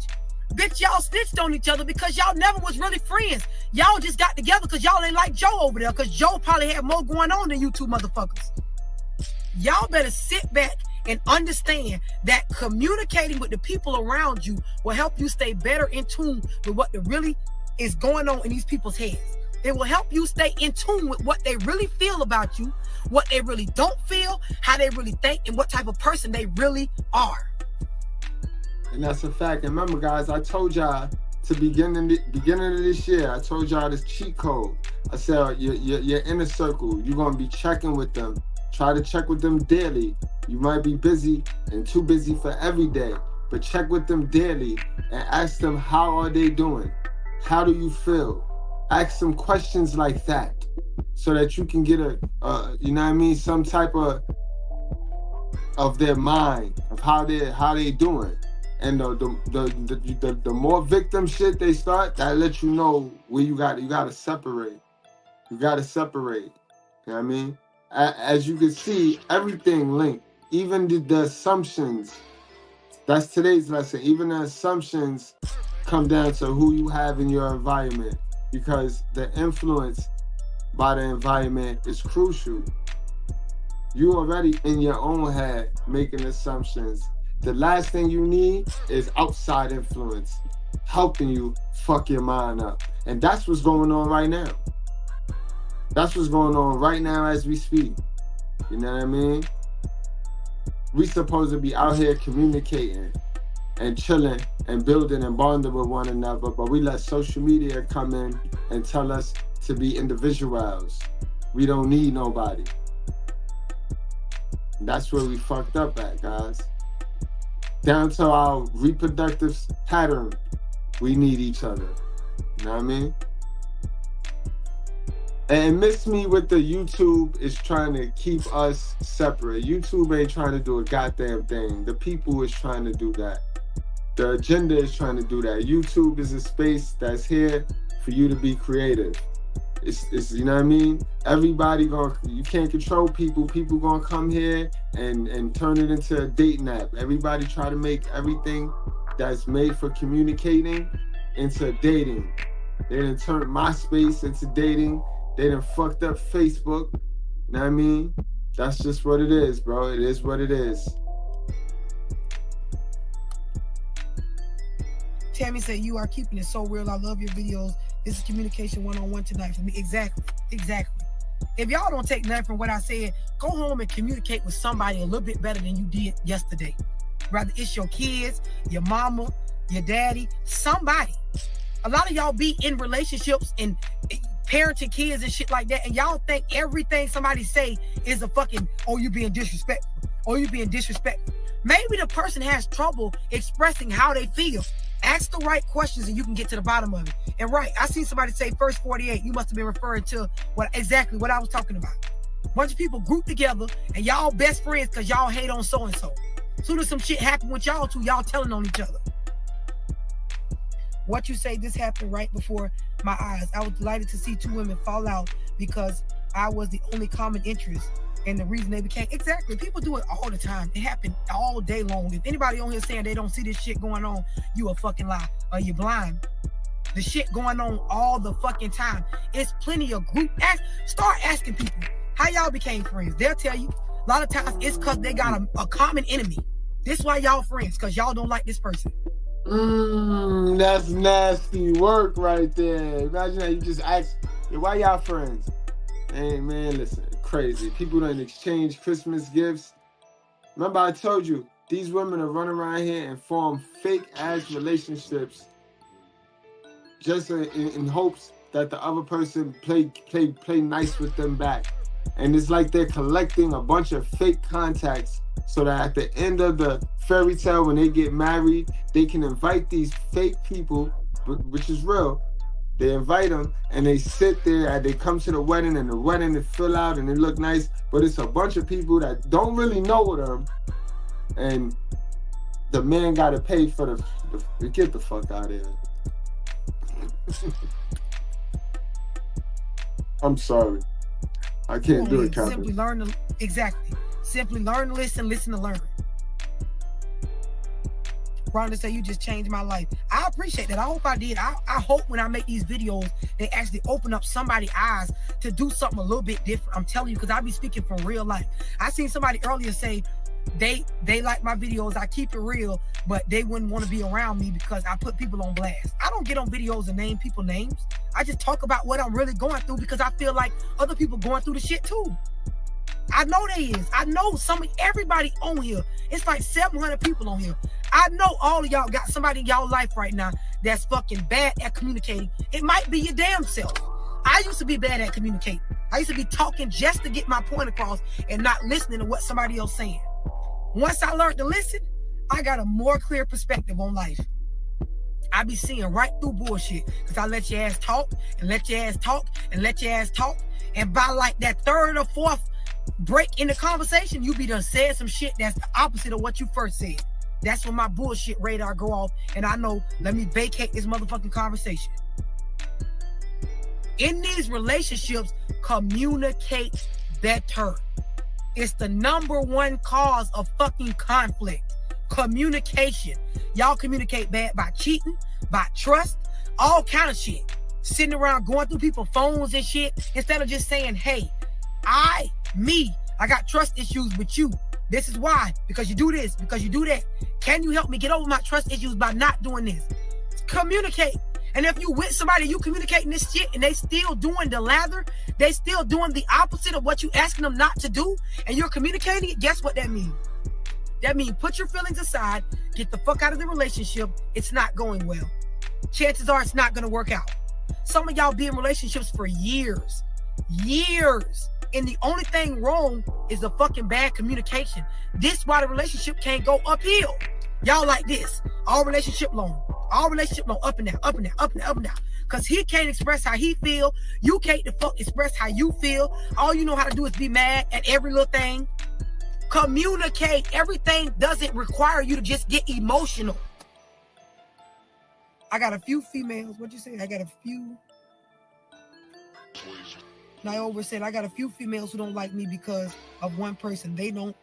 Bitch, y'all snitched on each other because y'all never was really friends. Y'all just got together because y'all ain't like Joe over there because Joe probably had more going on than you two motherfuckers. Y'all better sit back and understand that communicating with the people around you will help you stay better in tune with what really is going on in these people's heads. It will help you stay in tune with what they really feel about you, what they really don't feel, how they really think, and what type of person they really are.
And that's a fact. And remember, guys, I told y'all to beginning of this year, I told y'all this cheat code. I said, your inner circle, you're going to be checking with them. Try to check with them daily. You might be busy and too busy for every day, but check with them daily and ask them, how are they doing? How do you feel? Ask some questions like that so that you can get you know what I mean, some type of their mind, of how they doing. And the more victim shit they start, that lets you know where you gotta separate. You gotta separate. You know what I mean? As you can see, everything linked. Even the assumptions. That's today's lesson. Even the assumptions come down to who you have in your environment, because the influence by the environment is crucial. You already in your own head making assumptions. The last thing you need is outside influence helping you fuck your mind up. And that's what's going on right now. That's what's going on right now as we speak. You know what I mean? We supposed to be out here communicating and chilling and building and bonding with one another, but we let social media come in and tell us to be individuals. We don't need nobody. That's where we fucked up at, guys. Down to our reproductive pattern, we need each other. You know what I mean? And miss me with the YouTube is trying to keep us separate. YouTube ain't trying to do a goddamn thing. The people is trying to do that. The agenda is trying to do that. YouTube is a space that's here for you to be creative. It's you know what I mean? Everybody you can't control people. People gonna come here and turn it into a dating app. Everybody try to make everything that's made for communicating into dating. They done turned MySpace into dating. They done fucked up Facebook. You know what I mean? That's just what it is, bro. It is what it is.
Tammy said, you are keeping it so real. I love your videos. This is communication one-on-one tonight for me. Exactly. If y'all don't take nothing from what I said, go home and communicate with somebody a little bit better than you did yesterday. Rather it's your kids, your mama, your daddy, somebody. A lot of y'all be in relationships and parenting kids and shit like that, and y'all think everything somebody say is a fucking, oh, you being disrespectful. Oh, you being disrespectful. Maybe the person has trouble expressing how they feel. Ask the right questions and you can get to the bottom of it. And right, I seen somebody say first 48. You must have been referring to exactly what I was talking about. A bunch of people grouped together and y'all best friends because y'all hate on so-and-so. Soon as some shit happened with y'all two, y'all telling on each other. What you say, this happened right before my eyes. I was delighted to see two women fall out because I was the only common interest. And the reason they became, exactly, people do it all the time. It happened all day long. If anybody on here saying they don't see this shit going on, you a fucking lie or you blind. The shit going on all the fucking time. It's plenty of group. Start asking people how y'all became friends. They'll tell you. A lot of times it's because they got a common enemy. This why y'all friends, because y'all don't like this person.
That's nasty work right there. Imagine that you just ask, why y'all friends? Hey man, listen. Crazy. People don't exchange Christmas gifts. Remember I told you, these women are running around here and form fake ass relationships just in hopes that the other person play nice with them back. And it's like they're collecting a bunch of fake contacts so that at the end of the fairy tale, when they get married, they can invite these fake people, which is real. They invite them and they sit there and they come to the wedding, and the wedding they fill out and they look nice, but it's a bunch of people that don't really know them, and the man got to pay for the get the fuck out of here. I'm sorry. I can't do it, Captain.
Simply learn to, exactly. Simply learn to listen to learn. Rhonda said, you just changed my life. I appreciate that. I hope I did. I hope when I make these videos, they actually open up somebody's eyes to do something a little bit different. I'm telling you, because I be speaking from real life. I seen somebody earlier say, they like my videos, I keep it real, but they wouldn't want to be around me because I put people on blast. I don't get on videos and name people names. I just talk about what I'm really going through because I feel like other people going through the shit too. I know there is. I know everybody on here. It's like 700 people on here. I know all of y'all got somebody in y'all life right now that's fucking bad at communicating. It might be your damn self. I used to be bad at communicating. I used to be talking just to get my point across and not listening to what somebody else saying. Once I learned to listen, I got a more clear perspective on life. I be seeing right through bullshit because I let your ass talk and let your ass talk and let your ass talk. And by like that third or fourth break in the conversation, you be done said some shit that's the opposite of what you first said. That's when my bullshit radar go off, and I know, let me vacate this motherfucking conversation. In these relationships, communicate better. It's the #1 cause of fucking conflict. Communication. Y'all communicate bad by cheating, by trust, all kind of shit. Sitting around going through people's phones and shit, instead of just saying, hey, I got trust issues with you. This is why, because you do this, because you do that. Can you help me get over my trust issues by not doing this? Communicate. And if you with somebody, you communicating this shit and they still doing the lather, they still doing the opposite of what you asking them not to do, and you're communicating it, guess what that means? That means put your feelings aside, get the fuck out of the relationship. It's not going well. Chances are it's not going to work out. Some of y'all be in relationships for years. And the only thing wrong is the fucking bad communication. This why the relationship can't go uphill. Y'all like this. All relationship loan, up and down, up and down, up and down, up and down. Because he can't express how he feel. You can't the fuck express how you feel. All you know how to do is be mad at every little thing. Communicate. Everything doesn't require you to just get emotional. I got a few females. What'd you say? I got a few. Niobe said, I got a few females who don't like me because of one person. They don't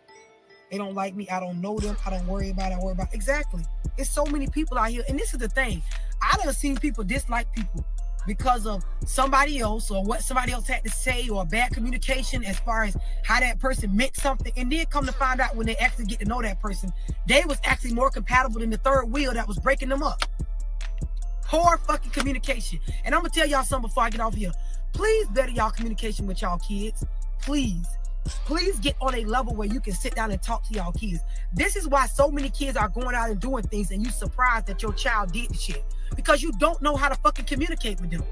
like me. I don't know them. I don't worry about it. Exactly. It's so many people out here. And this is the thing. I done seen people dislike people because of somebody else or what somebody else had to say or bad communication as far as how that person meant something. And then come to find out when they actually get to know that person, they was actually more compatible than the third wheel that was breaking them up. Poor fucking communication. And I'm going to tell y'all something before I get off here. Please better y'all communication with y'all kids. Please get on a level where you can sit down and talk to y'all kids. This is why so many kids are going out and doing things and you surprised that your child did the shit. Because you don't know how to fucking communicate with them.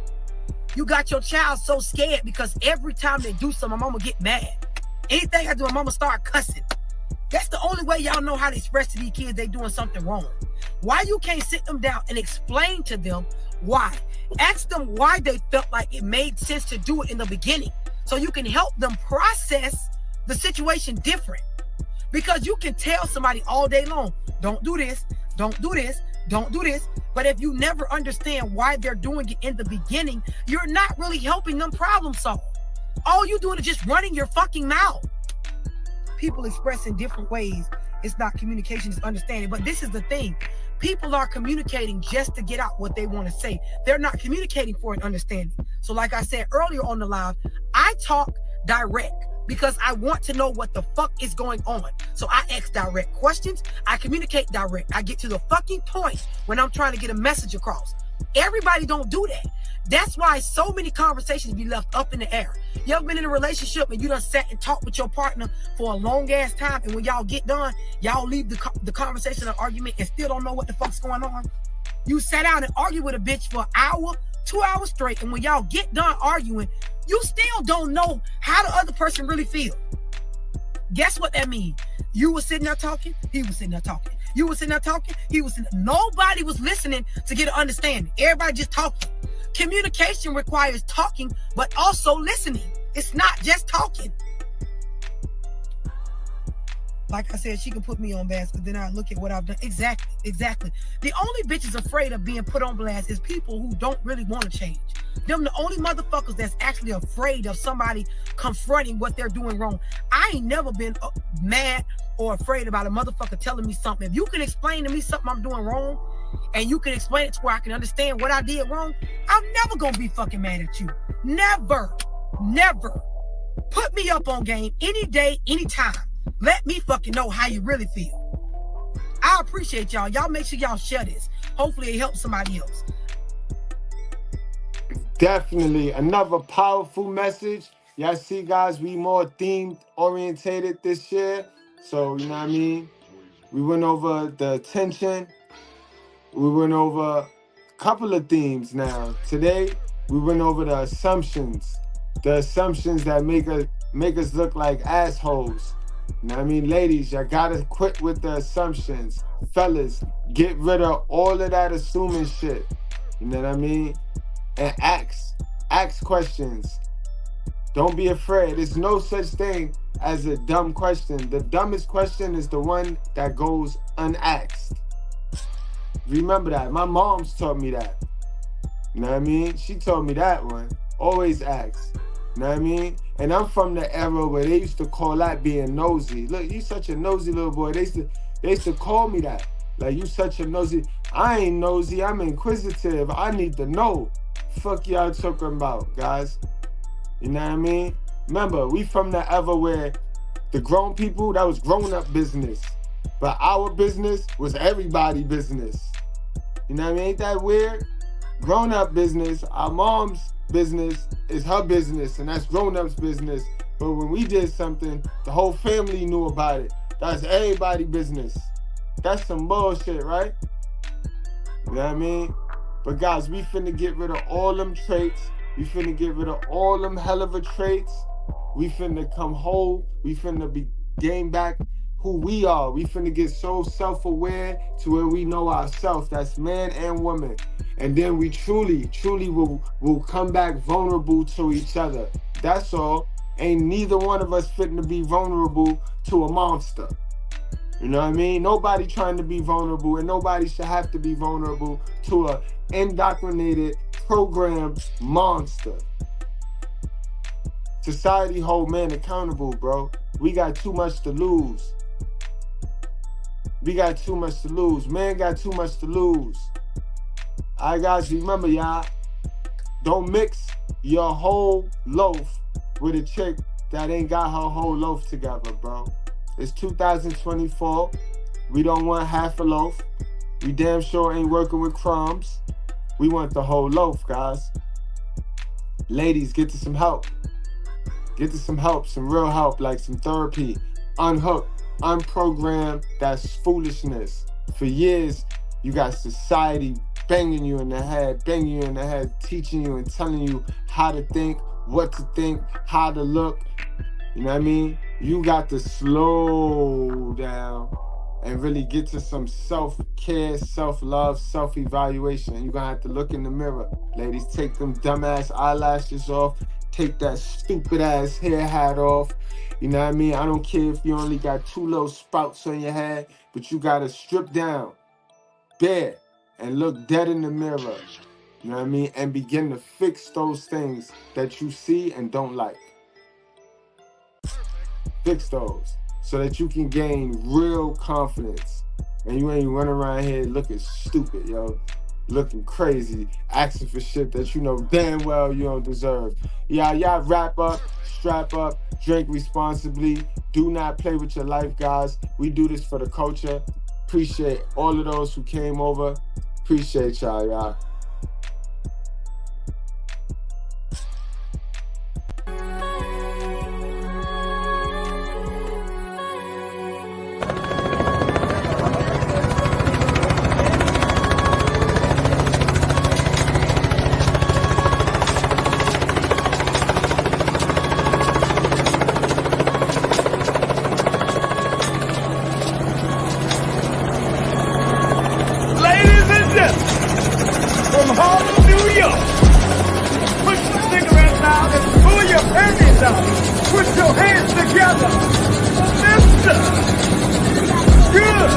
You got your child so scared because every time they do something, my mama get mad. Anything I do, my mama start cussing. That's the only way y'all know how to express to these kids they doing something wrong. Why you can't sit them down and explain to them why? Ask them why they felt like it made sense to do it in the beginning. So you can help them process the situation different. Because you can tell somebody all day long, don't do this, don't do this, don't do this. But if you never understand why they're doing it in the beginning, you're not really helping them problem solve. All you're doing is just running your fucking mouth. People express in different ways. It's not communication, it's understanding. But this is the thing. People are communicating just to get out what they want to say. They're not communicating for an understanding. So like I said earlier on the live, I talk direct because I want to know what the fuck is going on. So I ask direct questions. I communicate direct. I get to the fucking point when I'm trying to get a message across. Everybody don't do that. That's why so many conversations be left up in the air. You ever been in a relationship and you done sat and talked with your partner for a long ass time, and when y'all get done, y'all leave the conversation or argument and still don't know what the fuck's going on? You sat down and argued with a bitch for an hour, 2 hours straight, and when y'all get done arguing, you still don't know how the other person really feel. Guess what that means? You was sitting there talking, he was sitting there talking. You was sitting there talking, he was sitting there. Nobody was listening to get an understanding. Everybody just talking. Communication requires talking, but also listening. It's not just talking. Like I said, she can put me on blast, but then I look at what I've done. Exactly. The only bitches afraid of being put on blast is people who don't really want to change. Them the only motherfuckers that's actually afraid of somebody confronting what they're doing wrong. I ain't never been mad or afraid about a motherfucker telling me something. If you can explain to me something I'm doing wrong, and you can explain it to where I can understand what I did wrong, I'm never gonna be fucking mad at you. Never. Put me up on game any day, anytime. Let me fucking know how you really feel. I appreciate y'all. Y'all make sure y'all share this. Hopefully it helps somebody else.
Definitely another powerful message. Y'all see, guys, we more themed orientated this year. So, you know what I mean? We went over the attention. We went over a couple of themes now. Today, we went over the assumptions. The assumptions that make us look like assholes. You know what I mean? Ladies, y'all gotta quit with the assumptions. Fellas, get rid of all of that assuming shit. You know what I mean? And ask questions. Don't be afraid. There's no such thing as a dumb question. The dumbest question is the one that goes unasked. Remember that. My mom's taught me that. You know what I mean? She told me that one. Always ask. You know what I mean? And I'm from the era where they used to call that being nosy. Look, you such a nosy little boy. They used to call me that. Like, you such a nosy. I ain't nosy. I'm inquisitive. I need to know. Fuck y'all talking about, guys. You know what I mean? Remember, we from the era where the grown people, that was grown-up business. But our business was everybody business. You know what I mean? Ain't that weird? Grown-up business, our mom's business is her business, and that's grown-up's business. But when we did something, the whole family knew about it. That's everybody business. That's some bullshit, right? You know what I mean? But guys, we finna get rid of all them traits. We finna get rid of all them hell of a traits. We finna come whole. We finna be gain back who we are. We finna get so self-aware to where we know ourselves. That's man and woman. And then we truly will come back vulnerable to each other. That's all. Ain't neither one of us fitting to be vulnerable to a monster. You know what I mean? Nobody trying to be vulnerable, and nobody should have to be vulnerable to a indoctrinated, programmed monster. Society hold man accountable, bro. We got too much to lose. We got too much to lose. Man got too much to lose. I guys, remember, y'all, don't mix your whole loaf with a chick that ain't got her whole loaf together, bro. It's 2024. We don't want half a loaf. We damn sure ain't working with crumbs. We want the whole loaf, guys. Ladies, get to some help. Get to some help, some real help, like some therapy. Unhook, unprogram, that's foolishness. For years, you got society banging you in the head, teaching you and telling you how to think, what to think, how to look. You know what I mean? You got to slow down and really get to some self-care, self-love, self-evaluation. You're going to have to look in the mirror. Ladies, take them dumbass eyelashes off. Take that stupid-ass hair hat off. You know what I mean? I don't care if you only got 2 little sprouts on your head, but you got to strip down, bare, and look dead in the mirror. You know what I mean? And begin to fix those things that you see and don't like. Fix those so that you can gain real confidence. And you ain't running around here looking stupid, yo. Looking crazy, asking for shit that you know damn well you don't deserve. Y'all wrap up, strap up, drink responsibly. Do not play with your life, guys. We do this for the culture. Appreciate all of those who came over. Appreciate y'all.
From Harlem, New York. Put your cigarettes out and pull your panties out. Put your hands together. Mr. Good.